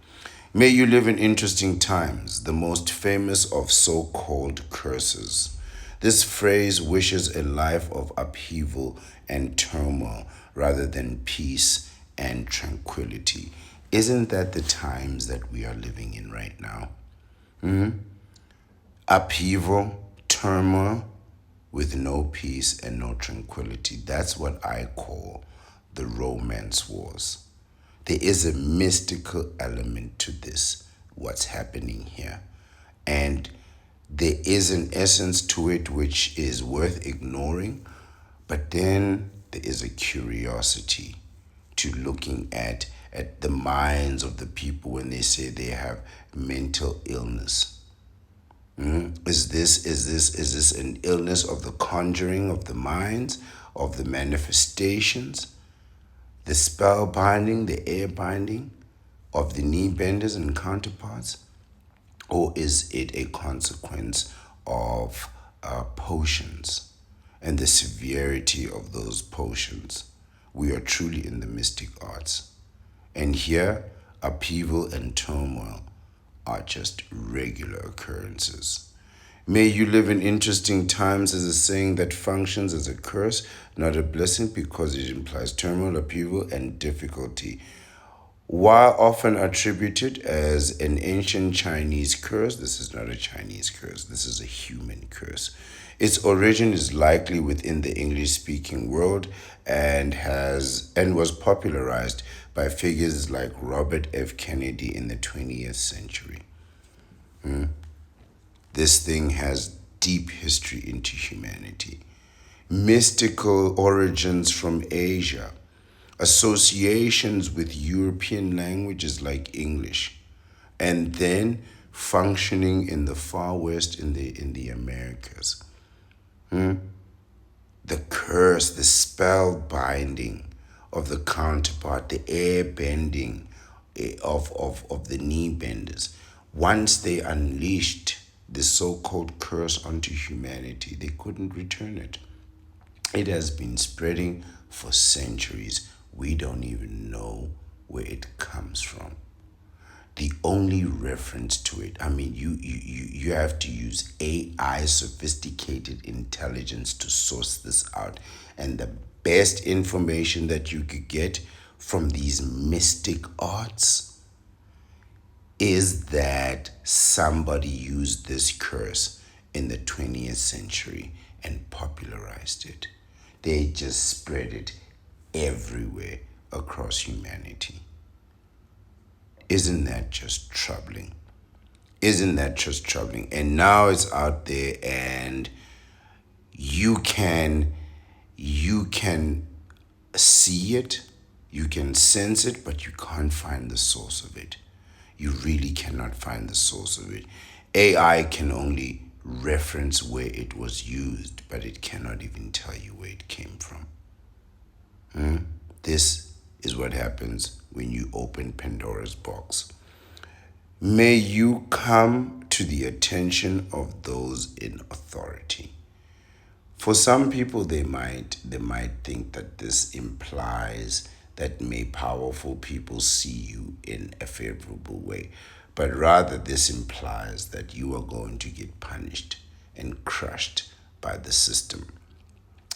May you live in interesting times, the most famous of so called curses. This phrase wishes a life of upheaval and turmoil rather than peace and tranquility. Isn't that the times that we are living in right now? Upheaval, turmoil, with no peace and no tranquility. That's what I call the romance wars. There is a mystical element to this, what's happening here. And there is an essence to it which is worth ignoring, but then there is a curiosity to looking at the minds of the people when they say they have mental illness. Is this an illness of the conjuring of the minds, of the manifestations, the spell binding, the air binding of the knee benders and counterparts? Or is it a consequence of potions and the severity of those potions? We are truly in the mystic arts. And here, upheaval and turmoil are just regular occurrences. May you live in interesting times is a saying that functions as a curse, not a blessing, because it implies turmoil, upheaval, and difficulty. While often attributed as an ancient Chinese curse, this is not a Chinese curse, this is a human curse. Its origin is likely within the English-speaking world and was popularized by figures like Robert F. Kennedy in the 20th century. This thing has deep history into humanity. Mystical origins from Asia, associations with European languages like English, and then functioning in the far west in the Americas. The curse, the spell binding of the counterpart, the air bending of the knee benders. Once they unleashed the so-called curse onto humanity, they couldn't return it. It has been spreading for centuries. We don't even know where it comes from. The only reference to it, I mean, you have to use AI, sophisticated intelligence, to source this out. And the best information that you could get from these mystic arts is that somebody used this curse in the 20th century and popularized it. They just spread it everywhere across humanity. Isn't that just troubling? Isn't that just troubling? And now it's out there, and you can see it, you can sense it, but you can't find the source of it. You really cannot find the source of it. AI can only reference where it was used, but it cannot even tell you where it came from. This is what happens when you open Pandora's box. May you come to the attention of those in authority. For some people, they might think that this implies that may powerful people see you in a favorable way, but rather this implies that you are going to get punished and crushed by the system.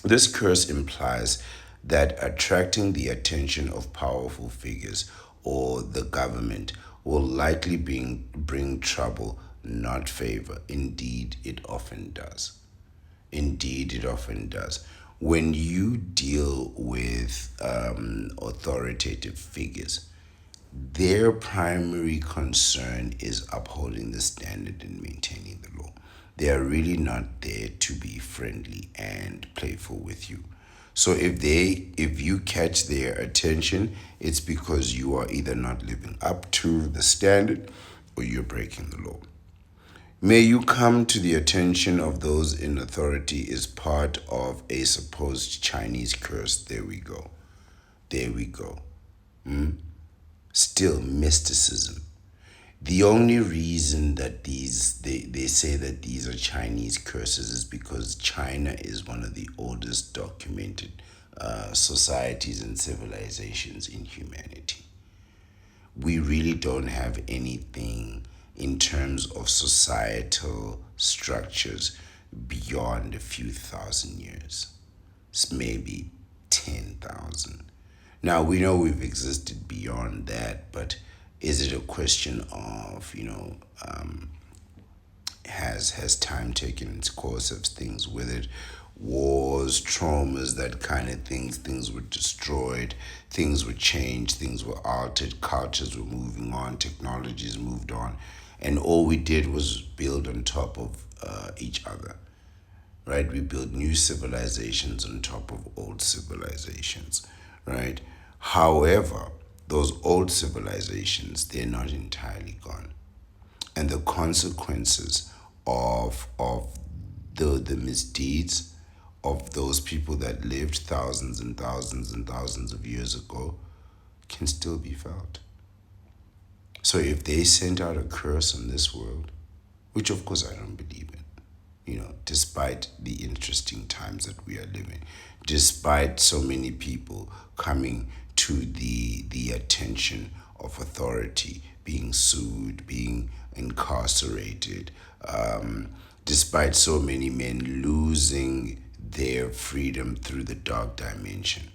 This curse implies that attracting the attention of powerful figures or the government will likely bring trouble, not favor. Indeed, it often does. Indeed, it often does. When you deal with authoritative figures, their primary concern is upholding the standard and maintaining the law. They are really not there to be friendly and playful with you. So if you catch their attention, it's because you are either not living up to the standard or you're breaking the law. May you come to the attention of those in authority is part of a supposed Chinese curse. There we go. There we go. Still mysticism. The only reason that they say that these are Chinese curses is because China is one of the oldest documented societies and civilizations in humanity. We really don't have anything in terms of societal structures beyond a few thousand years. It's maybe 10,000. Now, we know we've existed beyond that, but is it a question of, has time taken its course of things with it, wars, traumas, that kind of things were destroyed, things were changed, things were altered, cultures were moving on, technologies moved on, and all we did was build on top of each other, right? We built new civilizations on top of old civilizations, right? However, those old civilizations, they're not entirely gone, and the consequences of the misdeeds of those people that lived thousands and thousands and thousands of years ago can still be felt. So if they sent out a curse on this world, which of course I don't believe in, despite the interesting times that we are living, despite so many people coming to the attention of authority, being sued, being incarcerated, despite so many men losing their freedom through the dark dimension.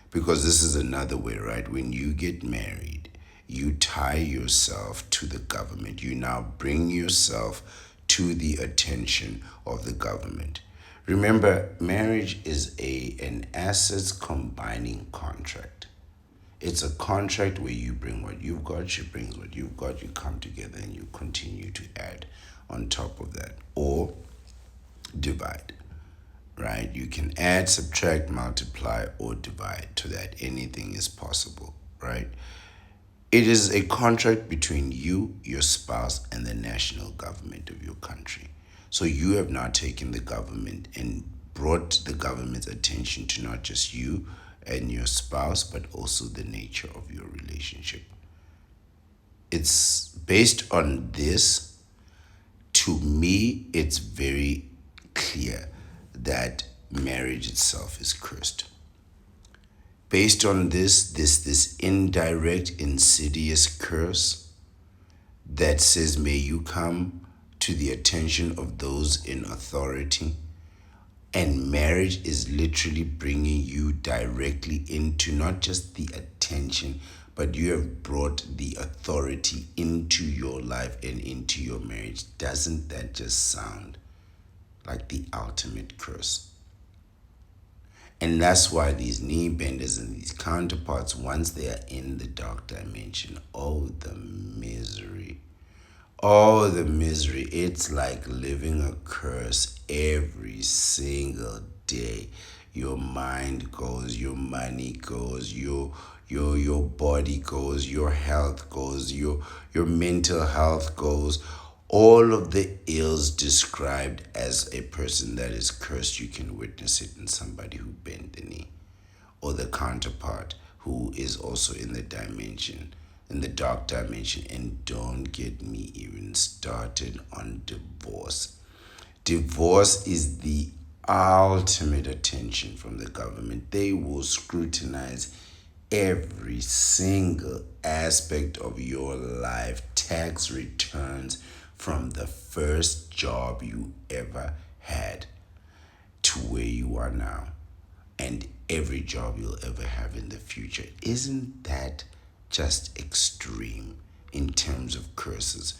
Because this is another way, right? When you get married, you tie yourself to the government. You now bring yourself to the attention of the government. Remember, marriage is an assets combining contract. It's a contract where you bring what you've got, she brings what you've got, you come together and you continue to add on top of that or divide, right? You can add, subtract, multiply, or divide to that. Anything is possible, right? It is a contract between you, your spouse, and the national government of your country. So you have now taken the government and brought the government's attention to not just you and your spouse, but also the nature of your relationship. It's based on this. To me, it's very clear that marriage itself is cursed. Based on this indirect, insidious curse that says, may you come to the attention of those in authority. And marriage is literally bringing you directly into not just the attention, but you have brought the authority into your life and into your marriage. Doesn't that just sound like the ultimate curse? And that's why these knee benders and these counterparts, once they are in the dark dimension, oh, the misery. Oh, the misery. It's like living a curse every single day. Your mind goes, your money goes, your body goes, your health goes, your mental health goes. All of the ills described as a person that is cursed, you can witness it in somebody who bent the knee, or the counterpart who is also in the dimension, in the dark dimension. And don't get me even started on divorce. Divorce is the ultimate attention from the government. They will scrutinize every single aspect of your life, tax returns from the first job you ever had to where you are now, and every job you'll ever have in the future. Isn't that just extreme in terms of curses?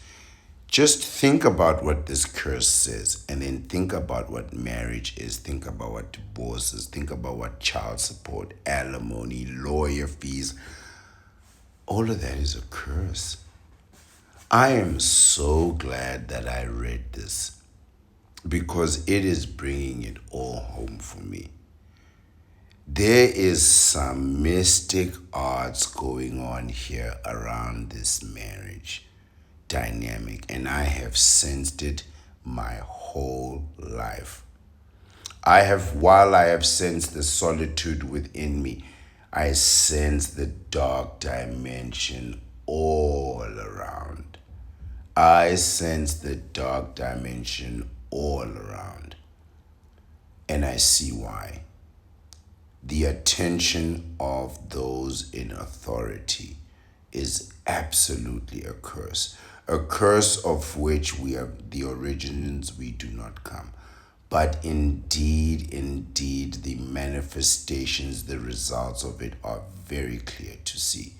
Just think about what this curse says, and then think about what marriage is, think about what divorce is, think about what child support, alimony, lawyer fees, all of that is a curse. I am so glad that I read this because it is bringing it all home for me. There is some mystic arts going on here around this marriage dynamic, and I have sensed it my whole life. While I have sensed the solitude within me, I sense the dark dimension all around. I sense the dark dimension all around. And I see why. The attention of those in authority is absolutely a curse of which we are the origins, we do not come. But indeed, the manifestations, the results of it are very clear to see.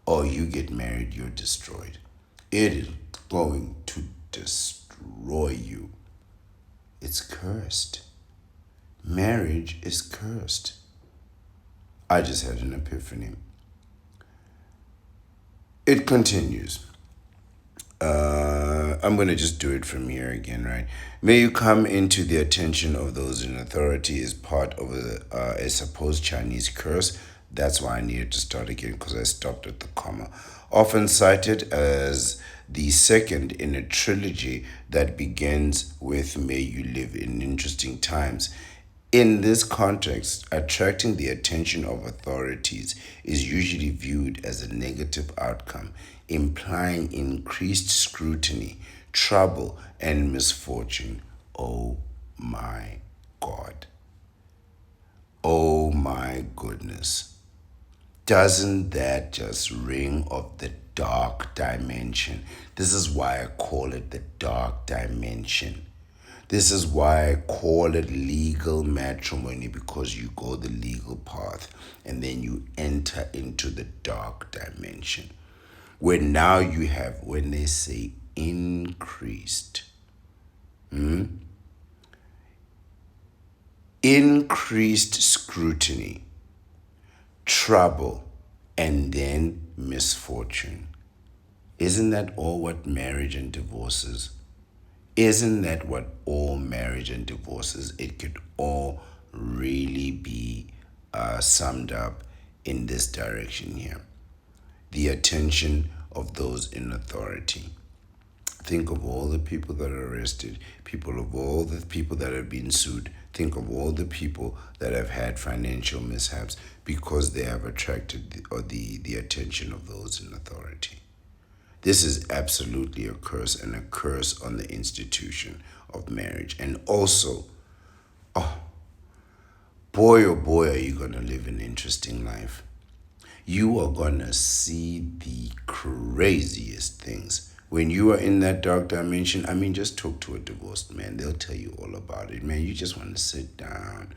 Oh, you get married, you're destroyed. It is going to destroy destroy you. It's cursed. Marriage is cursed. I just had an epiphany. It continues. I'm going to just do it from here again, right? May you come into the attention of those in authority as part of a supposed Chinese curse. That's why I needed to start again because I stopped at the comma. Often cited as the second in a trilogy that begins with May you live in interesting times. In this context, attracting the attention of authorities is usually viewed as a negative outcome, implying increased scrutiny, trouble, and misfortune. Oh my God. Oh my goodness. Doesn't that just ring of the dark dimension? This is why I call it the dark dimension. This is why I call it legal matrimony, because you go the legal path and then you enter into the dark dimension, where now you have, when they say increased, increased scrutiny, trouble, and then misfortune. Isn't that all what marriage and divorce is? Isn't that what all marriage and divorce is? It could all really be summed up in this direction here. The attention of those in authority. Think of all the people that are arrested, all the people that have been sued. Think of all the people that have had financial mishaps because they have attracted the attention of those in authority. This is absolutely a curse, and a curse on the institution of marriage. And also, boy oh boy, are you going to live an interesting life. You are going to see the craziest things. When you are in that dark dimension, I mean, just talk to a divorced man. They'll tell you all about it. Man, you just want to sit down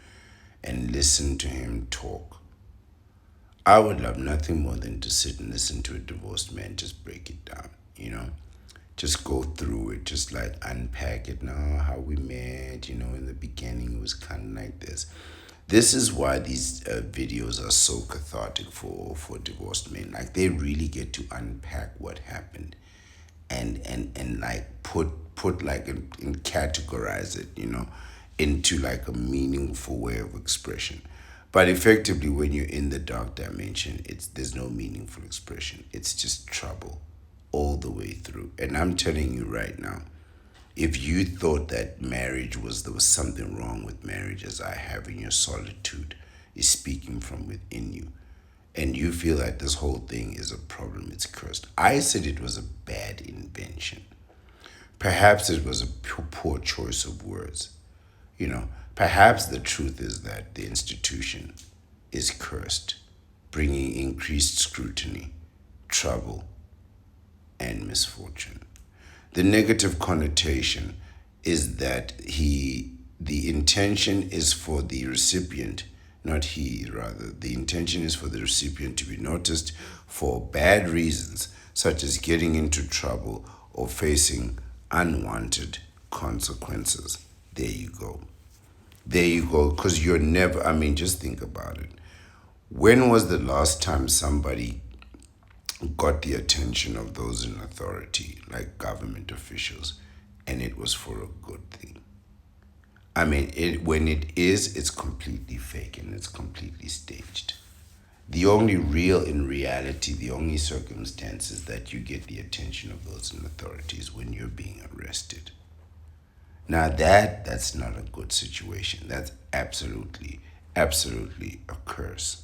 and listen to him talk. I would love nothing more than to sit and listen to a divorced man just break it down, Just go through it, just like unpack it. Now, how we met, in the beginning it was kind of like this. This is why these videos are so cathartic for divorced men. Like, they really get to unpack what happened and like put like and categorize it, into like a meaningful way of expression. But effectively, when you're in the dark dimension, there's no meaningful expression. It's just trouble all the way through. And I'm telling you right now, if you thought that there was something wrong with marriage, as I have, in your solitude is speaking from within you, and you feel like this whole thing is a problem, it's cursed. I said it was a bad invention. Perhaps it was a poor choice of words. Perhaps the truth is that the institution is cursed, bringing increased scrutiny, trouble, and misfortune. The negative connotation is that the intention is for the recipient, the intention is for the recipient to be noticed for bad reasons, such as getting into trouble or facing unwanted consequences. There you go. Because you're never, just think about it. When was the last time somebody got the attention of those in authority, like government officials, and it was for a good thing? When it is, it's completely fake and it's completely staged. The only the only circumstances that you get the attention of those in authority is when you're being arrested. Now that's not a good situation. That's absolutely, absolutely a curse.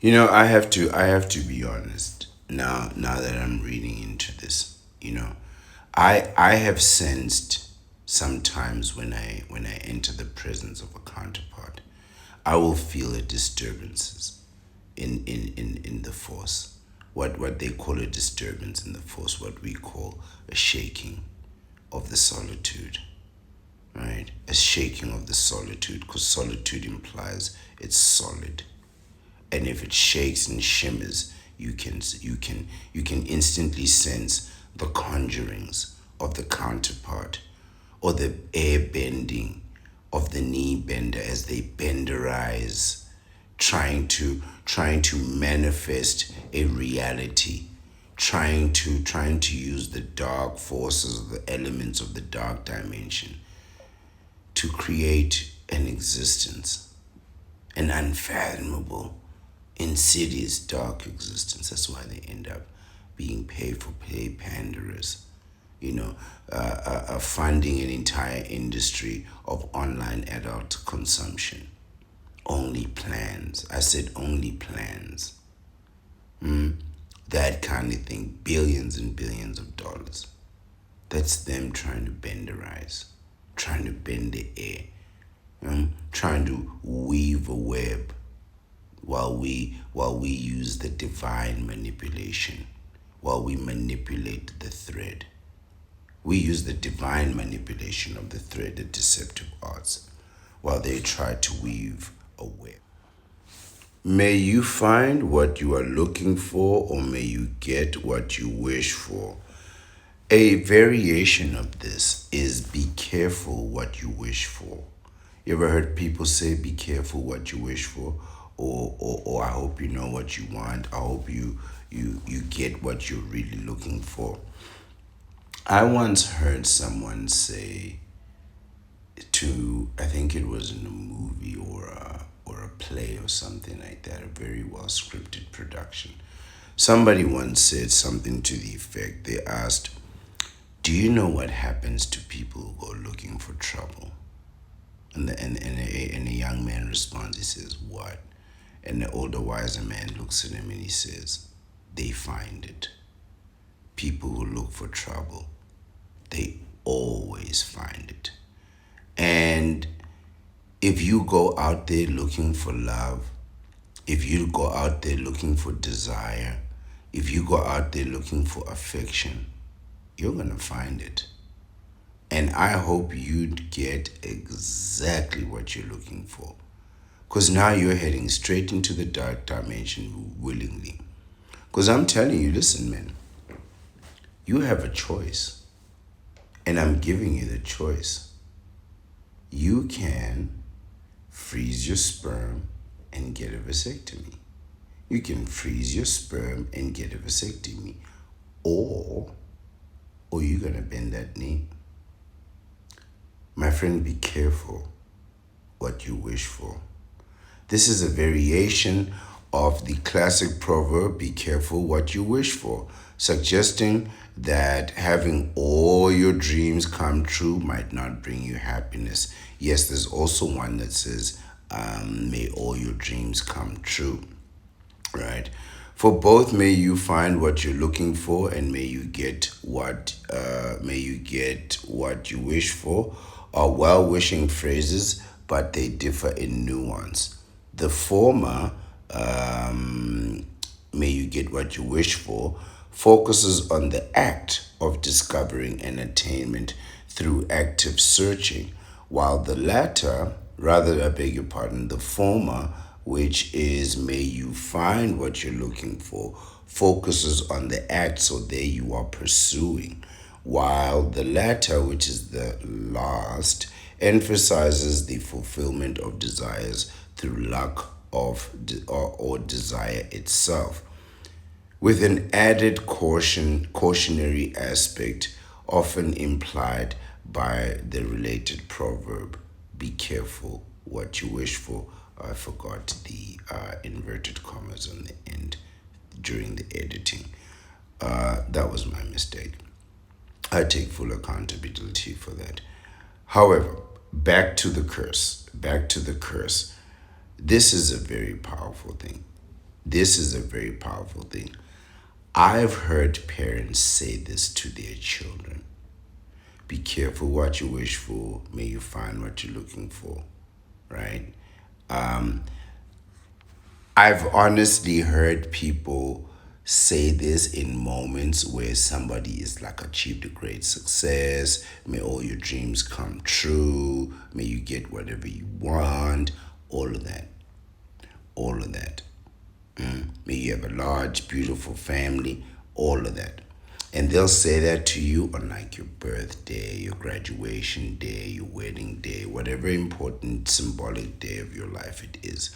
I have to be honest now that I'm reading into this. I have sensed sometimes when I enter the presence of a counterpart, I will feel a disturbances in the force. What they call a disturbance in the force, what we call a shaking of the solitude, right? A shaking of the solitude, because solitude implies it's solid, and if it shakes and shimmers, you can instantly sense the conjurings of the counterpart, or the air bending of the knee bender as they benderize, trying to manifest a reality, trying to use the dark forces, the elements of the dark dimension to create an existence, an unfathomable, insidious, dark existence. That's why they end up being paid for play panderers, funding an entire industry of online adult consumption. Only plans. I said only plans. That kind of thing. Billions and billions of dollars. That's them trying to benderize, trying to bend the air, trying to weave a web while we use the divine manipulation, while we manipulate the thread. We use the divine manipulation of the thread, the deceptive arts, while they try to weave a web. May you find what you are looking for, or may you get what you wish for. A variation of this is be careful what you wish for. You ever heard people say, be careful what you wish for? Or I hope you know what you want. I hope you get what you're really looking for. I once heard someone say I think it was in a movie or a play or something like that, a very well scripted production. Somebody once said something to the effect, they asked, do you know what happens to people who go looking for trouble? And a young man responds, he says, what? And the older, wiser man looks at him and he says, they find it. People who look for trouble, they always find it. And if you go out there looking for love, if you go out there looking for desire, if you go out there looking for affection, you're going to find it. And I hope you'd get exactly what you're looking for. Because now you're heading straight into the dark dimension willingly. Because I'm telling you, listen, man, you have a choice. And I'm giving you the choice. You can freeze your sperm and get a vasectomy. You can freeze your sperm and get a vasectomy. Or you're going to bend that knee. My friend, be careful what you wish for. This is a variation of the classic proverb, be careful what you wish for, suggesting that having all your dreams come true might not bring you happiness. Yes, there's also one that says, may all your dreams come true, right? For both, may you find what you're looking for, and may you get what you wish for. Are well-wishing phrases, but they differ in nuance. The former, may you get what you wish for, focuses on the act of discovering an attainment through active searching, while the latter, the former, which is may you find what you're looking for, focuses on the act, so there you are pursuing, while the latter, which is the last, emphasizes the fulfillment of desires through lack of or desire itself, with an added cautionary aspect often implied by the related proverb, be careful what you wish for. I forgot the inverted commas on the end during the editing. That was my mistake. I take full accountability for that. However, back to the curse. This is a very powerful thing. I've heard parents say this to their children. Be careful what you wish for. May you find what you're looking for, right? I've honestly heard people say this in moments where somebody is like achieved a great success. May all your dreams come true. May you get whatever you want. All of that. May you have a large, beautiful family. All of that. And they'll say that to you on like your birthday, your graduation day, your wedding day, whatever important symbolic day of your life it is.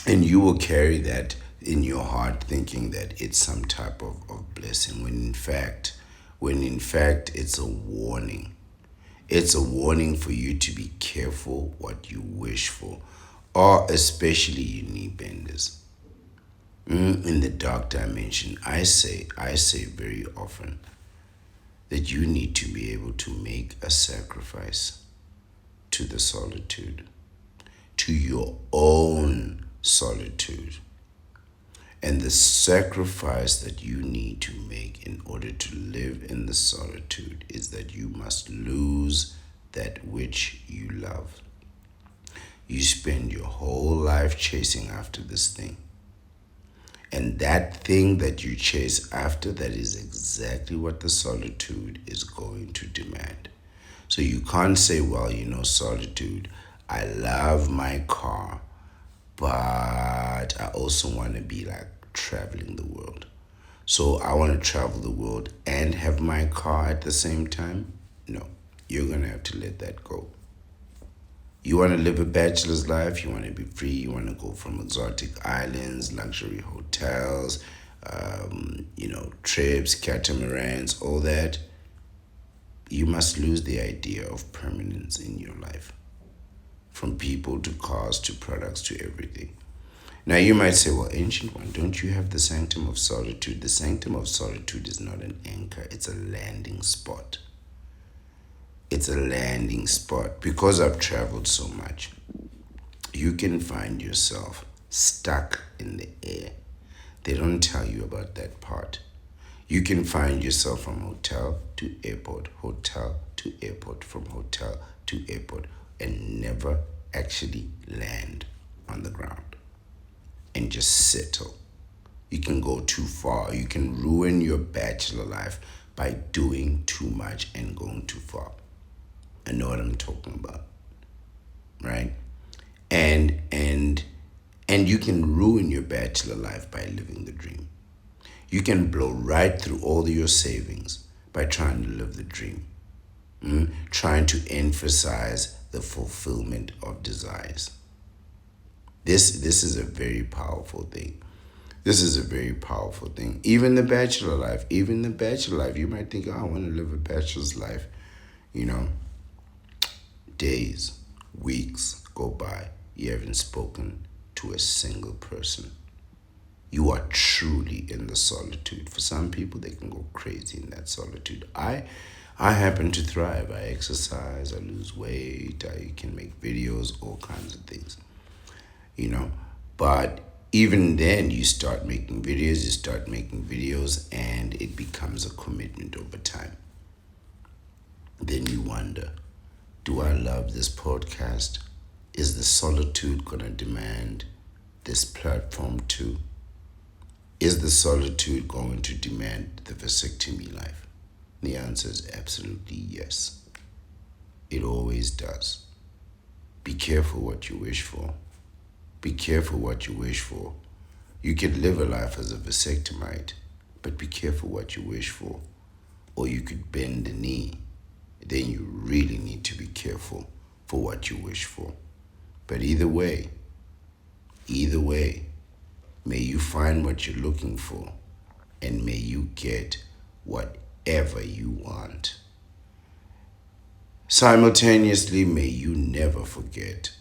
And you will carry that in your heart thinking that it's some type of blessing when in fact it's a warning. It's a warning for you to be careful what you wish for, or especially you knee benders. In the dark dimension, I say very often that you need to be able to make a sacrifice to the solitude, to your own solitude. And the sacrifice that you need to make in order to live in the solitude is that you must lose that which you love. You spend your whole life chasing after this thing. And that thing that you chase after, that is exactly what the solitude is going to demand. So you can't say, well, solitude, I love my car, but I also want to be like traveling the world. So I want to travel the world and have my car at the same time? No, you're going to have to let that go. You want to live a bachelor's life, you want to be free, you want to go from exotic islands, luxury hotels, trips, catamarans, all that. You must lose the idea of permanence in your life. From people to cars to products to everything. Now you might say, well, Ancient One, don't you have the sanctum of solitude? The sanctum of solitude is not an anchor, it's a landing spot. It's a landing spot. Because I've traveled so much, you can find yourself stuck in the air. They don't tell you about that part. You can find yourself from hotel to airport, hotel to airport, from hotel to airport, and never actually land on the ground and just settle. You can go too far. You can ruin your bachelor life by doing too much and going too far. I know what I'm talking about, right? And you can ruin your bachelor life by living the dream. You can blow right through all your savings by trying to live the dream, trying to emphasize the fulfillment of desires. This is a very powerful thing. This is a very powerful thing. Even the bachelor life, you might think, oh, I want to live a bachelor's life. Days, weeks go by, you haven't spoken to a single person. You are truly in the solitude. For some people, they can go crazy in that solitude. I happen to thrive. I exercise, I lose weight, I can make videos, all kinds of things. But even then, you start making videos, and it becomes a commitment over time. Then you wonder, do I love this podcast? Is the solitude going to demand this platform too? Is the solitude going to demand the vasectomy life? The answer is absolutely yes. It always does. Be careful what you wish for. Be careful what you wish for. You could live a life as a vasectomite, but be careful what you wish for. Or you could bend the knee. Then you really need to be careful for what you wish for. But either way, may you find what you're looking for, and may you get whatever you want. Simultaneously, may you never forget.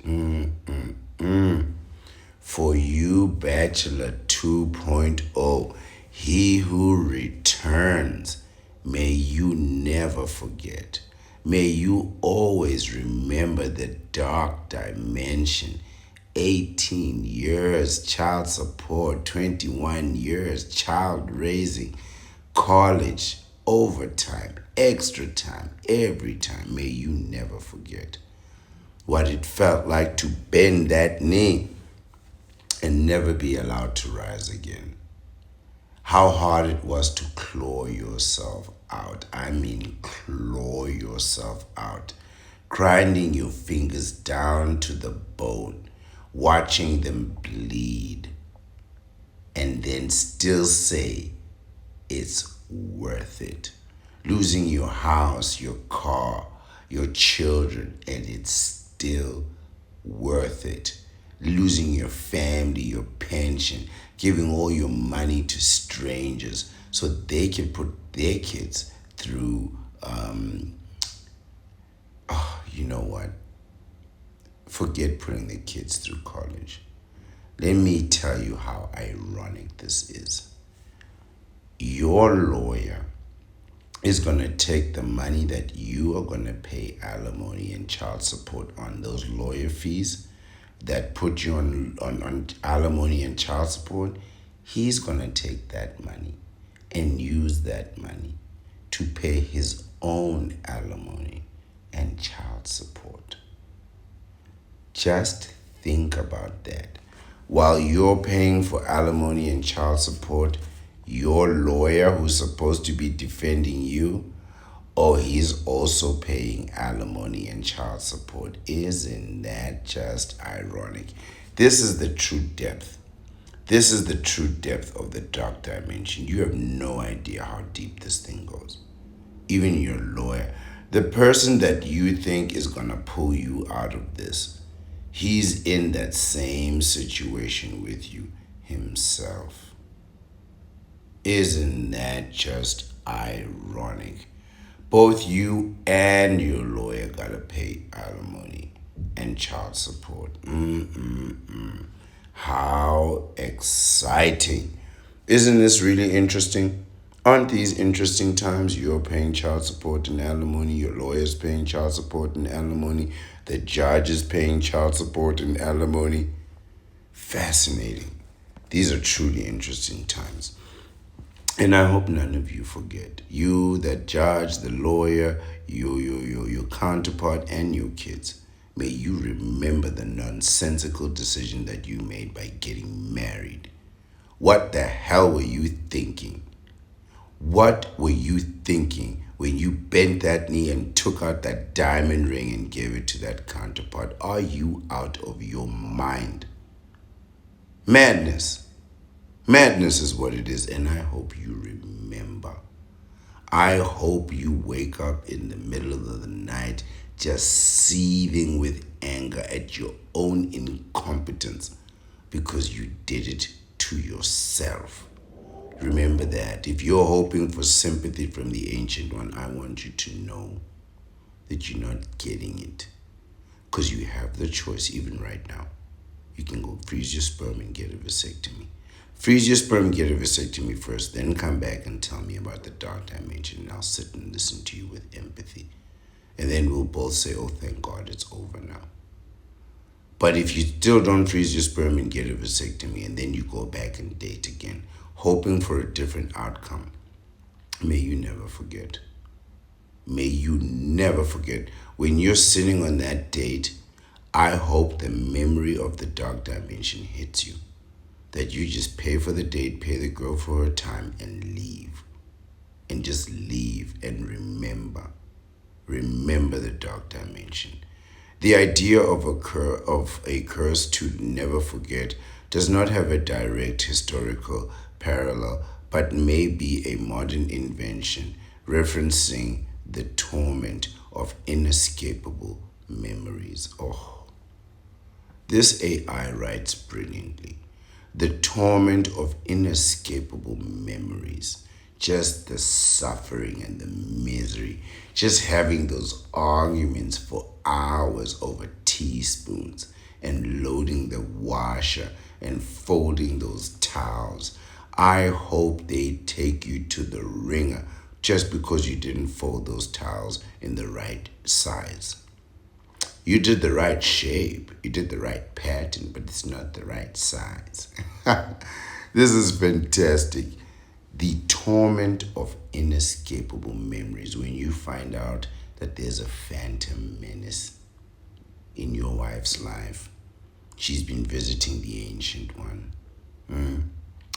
For you, Bachelor 2.0, he who returns, may you never forget. May you always remember the dark dimension. 18 years child support, 21 years child raising, college, overtime, extra time, every time. May you never forget what it felt like to bend that knee and never be allowed to rise again. How hard it was to claw yourself out. I mean, claw yourself out. Grinding your fingers down to the bone, watching them bleed, and then still say, it's worth it. Losing your house, your car, your children, and it's still worth it. Losing your family, your pension, giving all your money to strangers so they can put their kids through, you know what? Forget putting the kids through college. Let me tell you how ironic this is. Your lawyer is going to take the money that you are going to pay alimony and child support on, those lawyer fees that put you on alimony and child support. He's going to take that money and use that money to pay his own alimony and child support. Just think about that. While you're paying for alimony and child support, your lawyer who's supposed to be defending you, he's also paying alimony and child support. Isn't that just ironic? This is the true depth. This is the true depth of the dark dimension. You have no idea how deep this thing goes. Even your lawyer, the person that you think is going to pull you out of this, he's in that same situation with you himself. Isn't that just ironic? Both you and your lawyer gotta pay alimony and child support. How exciting. Isn't this really interesting? Aren't these interesting times? You're paying child support and alimony, your lawyer's paying child support and alimony, the judge is paying child support and alimony. Fascinating. These are truly interesting times. And I hope none of you forget. You, that judge, the lawyer, your counterpart, and your kids. May you remember the nonsensical decision that you made by getting married. What the hell were you thinking? What were you thinking when you bent that knee and took out that diamond ring and gave it to that counterpart? Are you out of your mind? Madness. Madness is what it is, and I hope you remember. I hope you wake up in the middle of the night just seething with anger at your own incompetence because you did it to yourself. Remember that. If you're hoping for sympathy from the Ancient One, I want you to know that you're not getting it. Because you have the choice even right now. You can go freeze your sperm and get a vasectomy. Freeze your sperm and get a vasectomy first, then come back and tell me about the dark dimension, and I'll sit and listen to you with empathy. And then we'll both say, oh, thank God, it's over now. But if you still don't freeze your sperm and get a vasectomy, and then you go back and date again, hoping for a different outcome, may you never forget. May you never forget. When you're sitting on that date, I hope the memory of the dark dimension hits you. That you just pay for the date, pay the girl for her time, and leave. And just leave and remember. Remember the dark dimension. The idea of a curse to never forget does not have a direct historical parallel, but may be a modern invention referencing the torment of inescapable memories. Oh, this AI writes brilliantly. The torment of inescapable memories, just the suffering and the misery, just having those arguments for hours over teaspoons and loading the washer and folding those towels. I hope they take you to the ringer just because you didn't fold those towels in the right size. You did the right shape, you did the right pattern, but it's not the right size. This is fantastic. The torment of inescapable memories when you find out that there's a phantom menace in your wife's life. She's been visiting the Ancient One,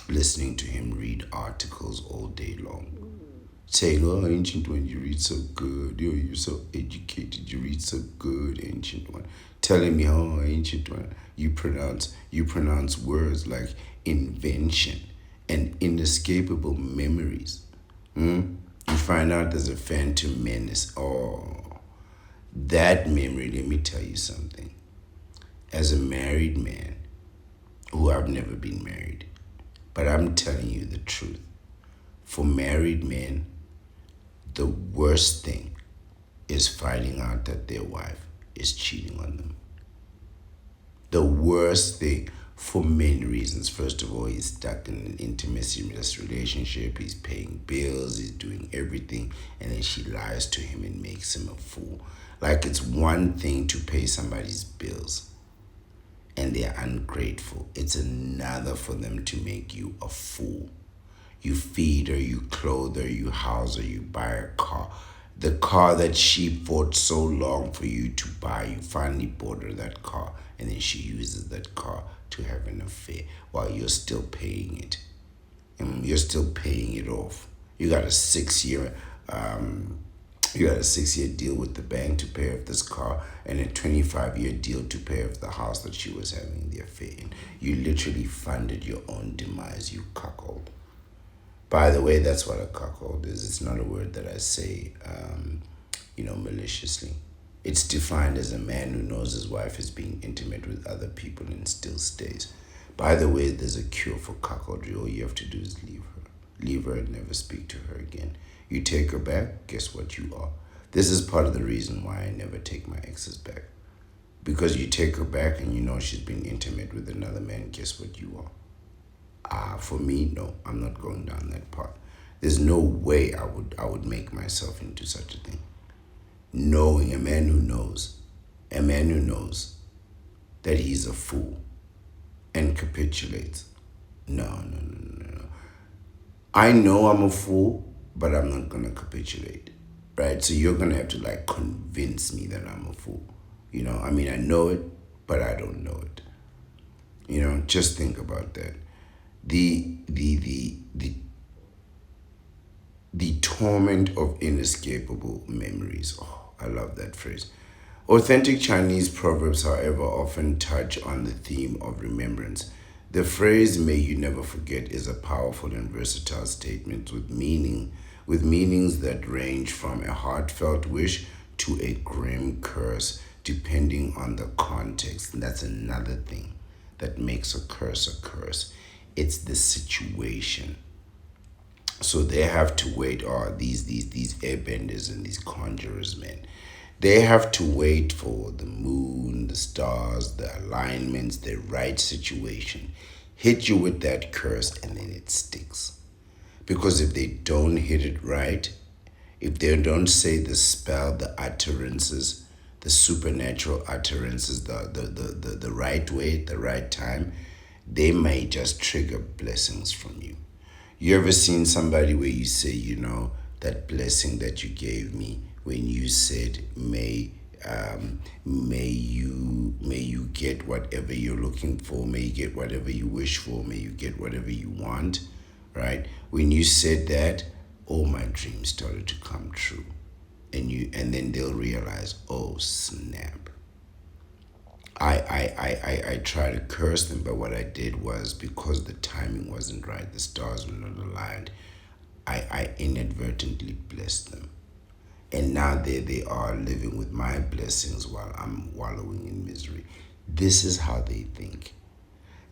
listening to him read articles all day long. Saying, oh, Ancient One, you read so good. You're so educated. You read so good, Ancient One. Telling me, oh, Ancient One, you pronounce words like invention and inescapable memories. You find out there's a phantom menace. Oh, that memory, let me tell you something. As a married man, who I've never been married, but I'm telling you the truth. For married men, the worst thing is finding out that their wife is cheating on them. The worst thing for many reasons. First of all, he's stuck in an intimacy-less relationship. He's paying bills. He's doing everything. And then she lies to him and makes him a fool. Like it's one thing to pay somebody's bills and they're ungrateful. It's another for them to make you a fool. You feed her, you clothe her, you house her, you buy a car. The car that she fought so long for you to buy, you finally bought her that car, and then she uses that car to have an affair while you're still paying it. And you're still paying it off. You got a 6 year you got a 6 year deal with the bank to pay off this car and a 25-year deal to pay off the house that she was having the affair in. You literally funded your own demise, you cuckold. By the way, that's what a cuckold is. It's not a word that I say, maliciously. It's defined as a man who knows his wife is being intimate with other people and still stays. By the way, there's a cure for cuckoldry. All you have to do is leave her. Leave her and never speak to her again. You take her back, guess what you are? This is part of the reason why I never take my exes back. Because you take her back and you know she's been intimate with another man, guess what you are? For me, no, I'm not going down that path. There's no way I would make myself into such a thing. Knowing a man who knows that he's a fool and capitulates. No. I know I'm a fool, but I'm not gonna capitulate, right? So you're gonna have to like convince me that I'm a fool. I know it, but I don't know it. Just think about that. The torment of inescapable memories. Oh, I love that phrase. Authentic Chinese proverbs, however, often touch on the theme of remembrance. The phrase "May you never forget" is a powerful and versatile statement with meanings that range from a heartfelt wish to a grim curse, depending on the context. And that's another thing that makes a curse. It's the situation. So they have to wait. These airbenders and these conjurers, man. They have to wait for the moon, the stars, the alignments, the right situation. Hit you with that curse and then it sticks. Because if they don't hit it right, if they don't say the spell, the utterances, the supernatural utterances, the right way, at the right time, they may just trigger blessings from you. You ever seen somebody where you say, that blessing that you gave me when you said, may you get whatever you're looking for, may you get whatever you wish for, may you get whatever you want, right? When you said that, all my dreams started to come true. And then they'll realize, oh snap. I tried to curse them, but what I did was, because the timing wasn't right, the stars were not aligned, I inadvertently blessed them. And now there they are living with my blessings while I'm wallowing in misery. This is how they think.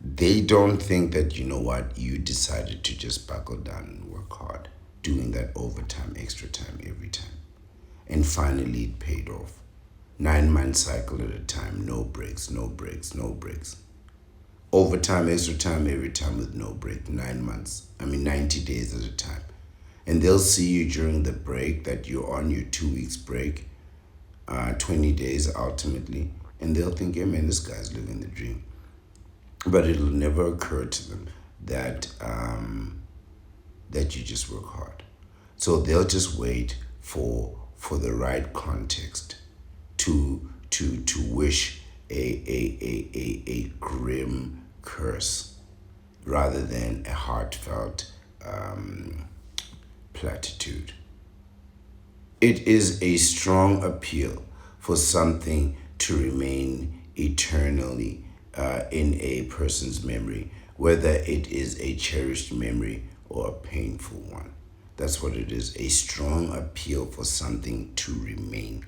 They don't think that, you decided to just buckle down and work hard, doing that overtime, extra time, every time. And finally it paid off. 9-month cycle at a time, no breaks. Overtime, extra time, every time with no break, 90 days at a time. And they'll see you during the break that you're on your 2 weeks break, 20 days ultimately, and they'll think, hey man, this guy's living the dream. But it'll never occur to them that you just work hard. So they'll just wait for the right context to wish a grim curse rather than a heartfelt platitude. It is a strong appeal for something to remain eternally in a person's memory, whether it is a cherished memory or a painful one. That's what it is. A strong appeal for something to remain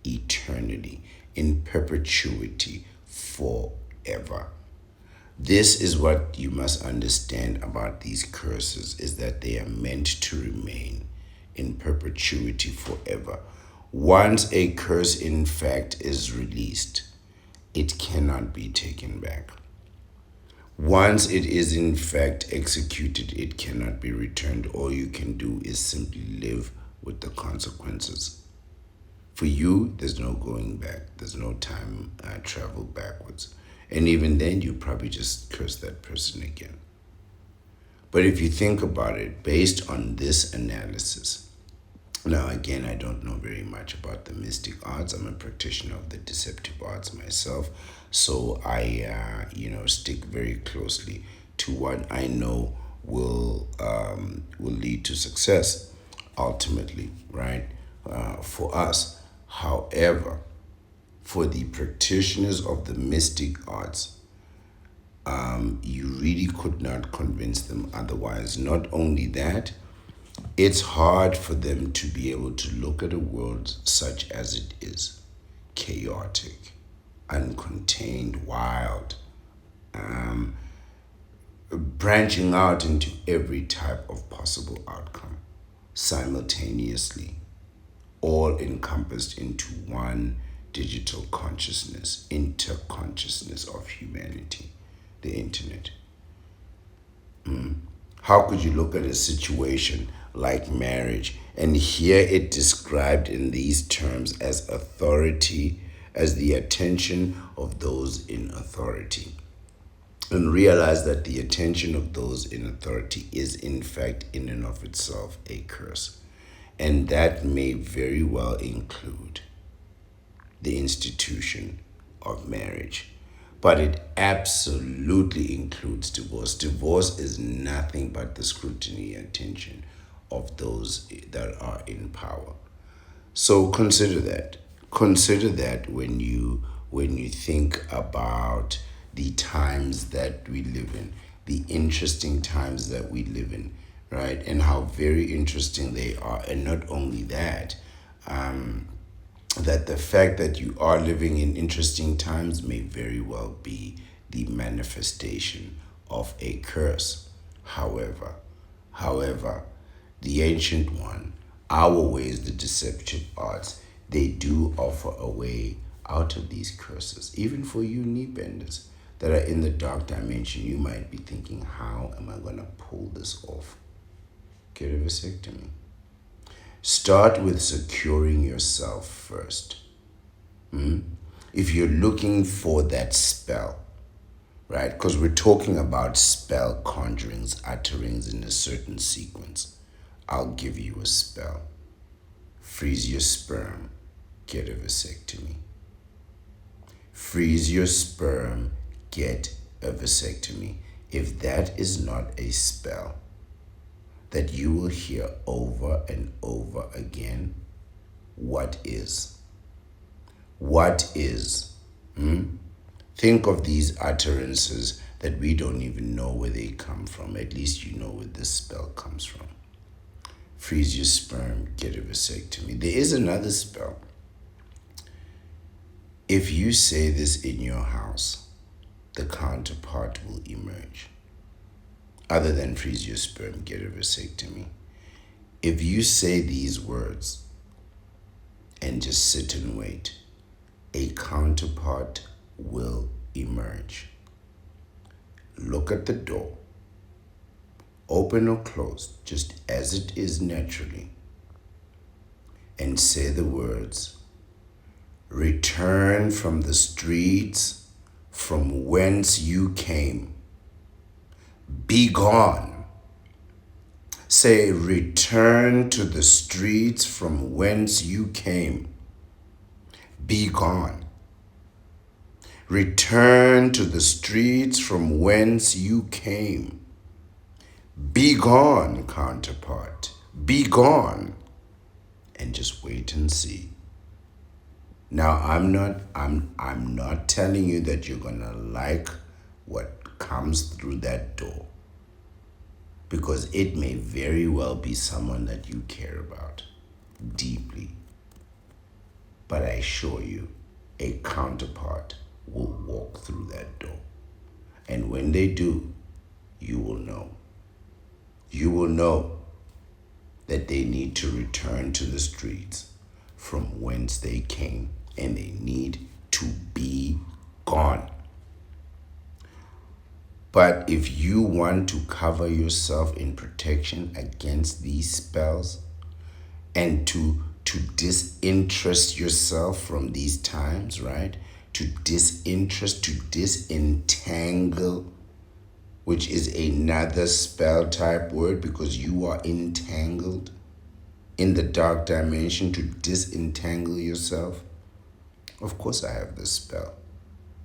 eternally, in perpetuity, forever. This is what you must understand about these curses, is that they are meant to remain in perpetuity forever. Once a curse in fact is released, it cannot be taken back. Once it is in fact executed, it cannot be returned. All you can do is simply live with the consequences. For you, there's no going back. There's no time travel backwards. And even then, you probably just curse that person again. But if you think about it, based on this analysis, now again, I don't know very much about the mystic arts. I'm a practitioner of the deceptive arts myself, so I, stick very closely to what I know will lead to success, ultimately, right? For us, however, for the practitioners of the mystic arts, you really could not convince them otherwise. Not only that, it's hard for them to be able to look at a world such as it is, chaotic, uncontained, wild, branching out into every type of possible outcome simultaneously, all encompassed into one digital consciousness, interconsciousness of humanity, the internet. How could you look at a situation like marriage and hear it described in these terms as authority, as the attention of those in authority, and realize that the attention of those in authority is in fact in and of itself a curse? And that may very well include the institution of marriage. But it absolutely includes divorce. Divorce is nothing but the scrutiny and attention of those that are in power. So consider that. Consider that when you think about the times that we live in, the interesting times that we live in, right? And how very interesting they are. And not only that, that the fact that you are living in interesting times may very well be the manifestation of a curse. However, the ancient one, our ways, the deceptive arts, they do offer a way out of these curses. Even for you knee benders that are in the dark dimension, you might be thinking, how am I going to pull this off? Get a vasectomy. Start with securing yourself first. If you're looking for that spell, right? Because we're talking about spell conjurings, utterings in a certain sequence. I'll give you a spell. Freeze your sperm, get a vasectomy. Freeze your sperm, get a vasectomy. If that is not a spell that you will hear over and over again, what is? What is? Think of these utterances that we don't even know where they come from. At least you know where this spell comes from. Freeze your sperm, get a vasectomy. There is another spell. If you say this in your house, the counterpart will emerge. Other than freeze your sperm, get a vasectomy. If you say these words and just sit and wait, a counterpart will emerge. Look at the door, open or closed, just as it is naturally, and say the words, return from the streets from whence you came. Be gone. Say, return to the streets from whence you came. Be gone. Return to the streets from whence you came. Be gone, counterpart. Be gone. And just wait and see. Now, I'm not telling you that you're gonna like what comes through that door. because it may very well be someone that you care about deeply. But I assure you, a counterpart will walk through that door. And when they do, you will know. You will know that they need to return to the streets from whence they came, and they need to be gone. But if you want to cover yourself in protection against these spells and to disinterest yourself from these times, right? To disentangle, which is another spell type word, because you are entangled in the dark dimension, to disentangle yourself. Of course, I have the spell.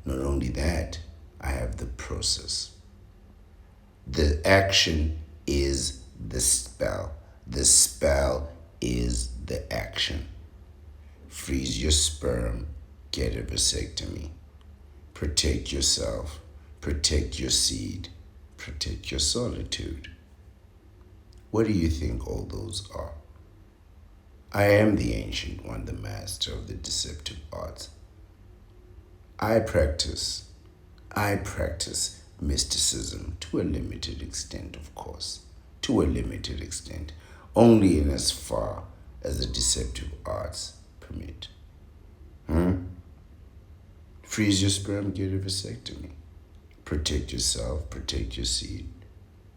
Not only that, I have the process. The action is the spell. The spell is the action. Freeze your sperm, get a vasectomy. Protect yourself, protect your seed, protect your solitude. What do you think all those are? I am the ancient one, the master of the deceptive arts. I practice mysticism to a limited extent, of course. To a limited extent. Only in as far as the deceptive arts permit. Freeze your sperm, get a vasectomy. Protect yourself, protect your seed,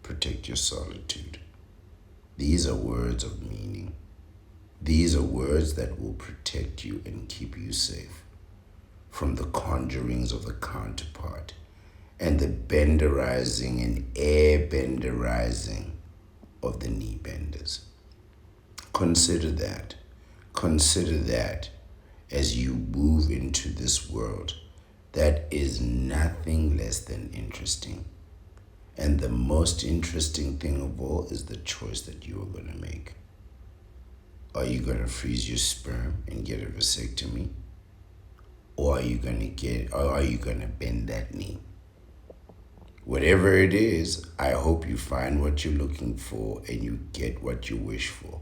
protect your solitude. These are words of meaning. These are words that will protect you and keep you safe from the conjurings of the counterpart and the benderizing and air benderizing of the knee benders. Consider that. Consider that as you move into this world that is nothing less than interesting. And the most interesting thing of all is the choice that you are going to make. Are you going to freeze your sperm and get a vasectomy? Or are you going to bend that knee? Whatever it is, I hope you find what you're looking for and you get what you wish for.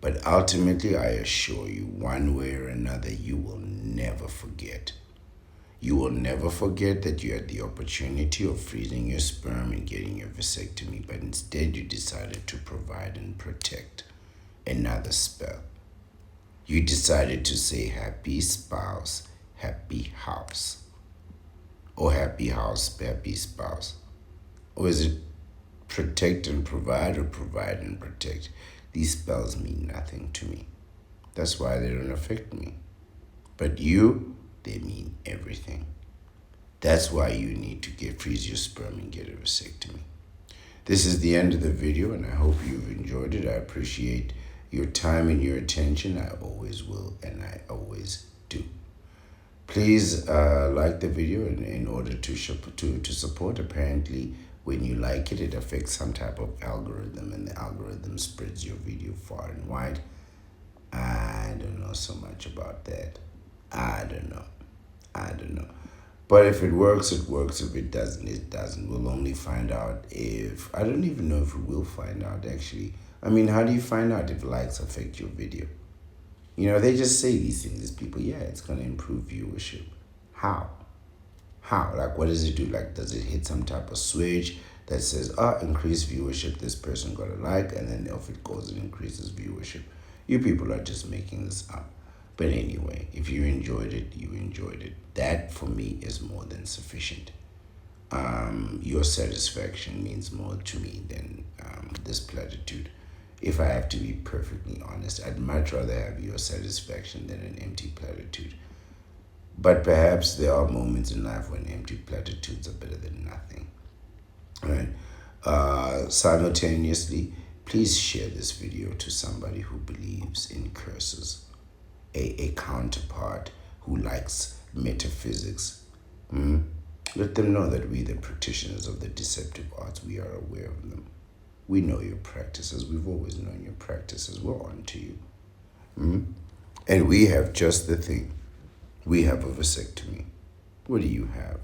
But ultimately, I assure you, one way or another, you will never forget. You will never forget that you had the opportunity of freezing your sperm and getting your vasectomy, but instead you decided to provide and protect another spell. You decided to say happy spouse, happy house. Or happy house, happy spouse. Or is it protect and provide or provide and protect? These spells mean nothing to me. That's why they don't affect me. But you, they mean everything. That's why you need to freeze your sperm and get a vasectomy. This is the end of the video, and I hope you've enjoyed it. I appreciate your time and your attention. I always will, and I always do. Please like the video in order to support. Apparently, when you like it, it affects some type of algorithm, and the algorithm spreads your video far and wide. I don't know so much about that. I don't know. But if it works, it works. If it doesn't, it doesn't. We'll only find out if... I don't even know if we will find out, actually. I mean, how do you find out if likes affect your video? You know, they just say these things as people. Yeah, it's going to improve viewership. How? Like, what does it do? Like, does it hit some type of switch that says, increase viewership, this person got a like, and then if it goes, it increases viewership? You people are just making this up. But anyway, if you enjoyed it, you enjoyed it. That, for me, is more than sufficient. Your satisfaction means more to me than this platitude. If I have to be perfectly honest, I'd much rather have your satisfaction than an empty platitude. But perhaps there are moments in life when empty platitudes are better than nothing. All right. Simultaneously, please share this video to somebody who believes in curses, a counterpart who likes metaphysics. Let them know that we, the practitioners of the deceptive arts, we are aware of them. We know your practices. We've always known your practices. We're on to you. And we have just the thing. We have a vasectomy. What do you have?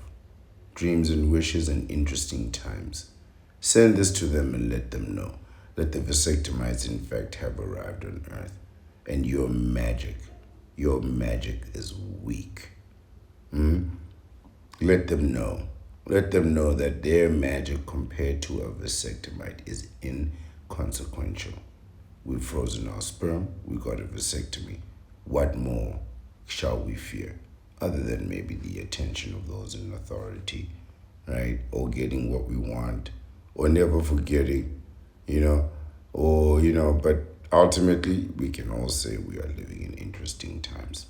Dreams and wishes and interesting times. Send this to them and let them know that the vasectomites, in fact, have arrived on Earth. And your magic is weak. Let them know. Let them know that their magic compared to a vasectomite is inconsequential. We've frozen our sperm, we got a vasectomy. What more shall we fear? Other than maybe the attention of those in authority, right? Or getting what we want, or never forgetting, you know, but ultimately we can all say we are living in interesting times.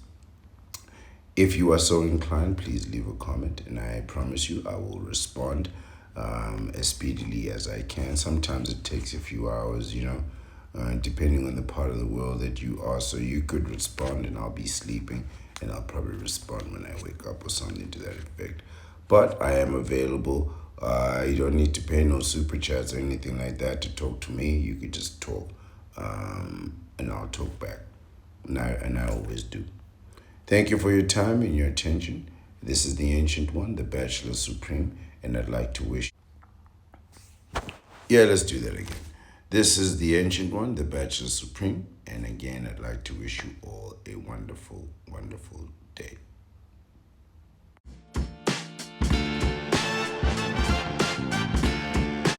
If you are so inclined, please leave a comment, and I promise you I will respond as speedily as I can. Sometimes it takes a few hours, depending on the part of the world that you are. So you could respond, and I'll be sleeping, and I'll probably respond when I wake up or something to that effect. But I am available. You don't need to pay no super chats or anything like that to talk to me. You could just talk, and I'll talk back, and I always do. Thank you for your time and your attention. This is the Ancient One, the Bachelor Supreme, and I'd like to wish. Yeah, let's do that again. This is the Ancient One, the Bachelor Supreme, and again, I'd like to wish you all a wonderful, wonderful day.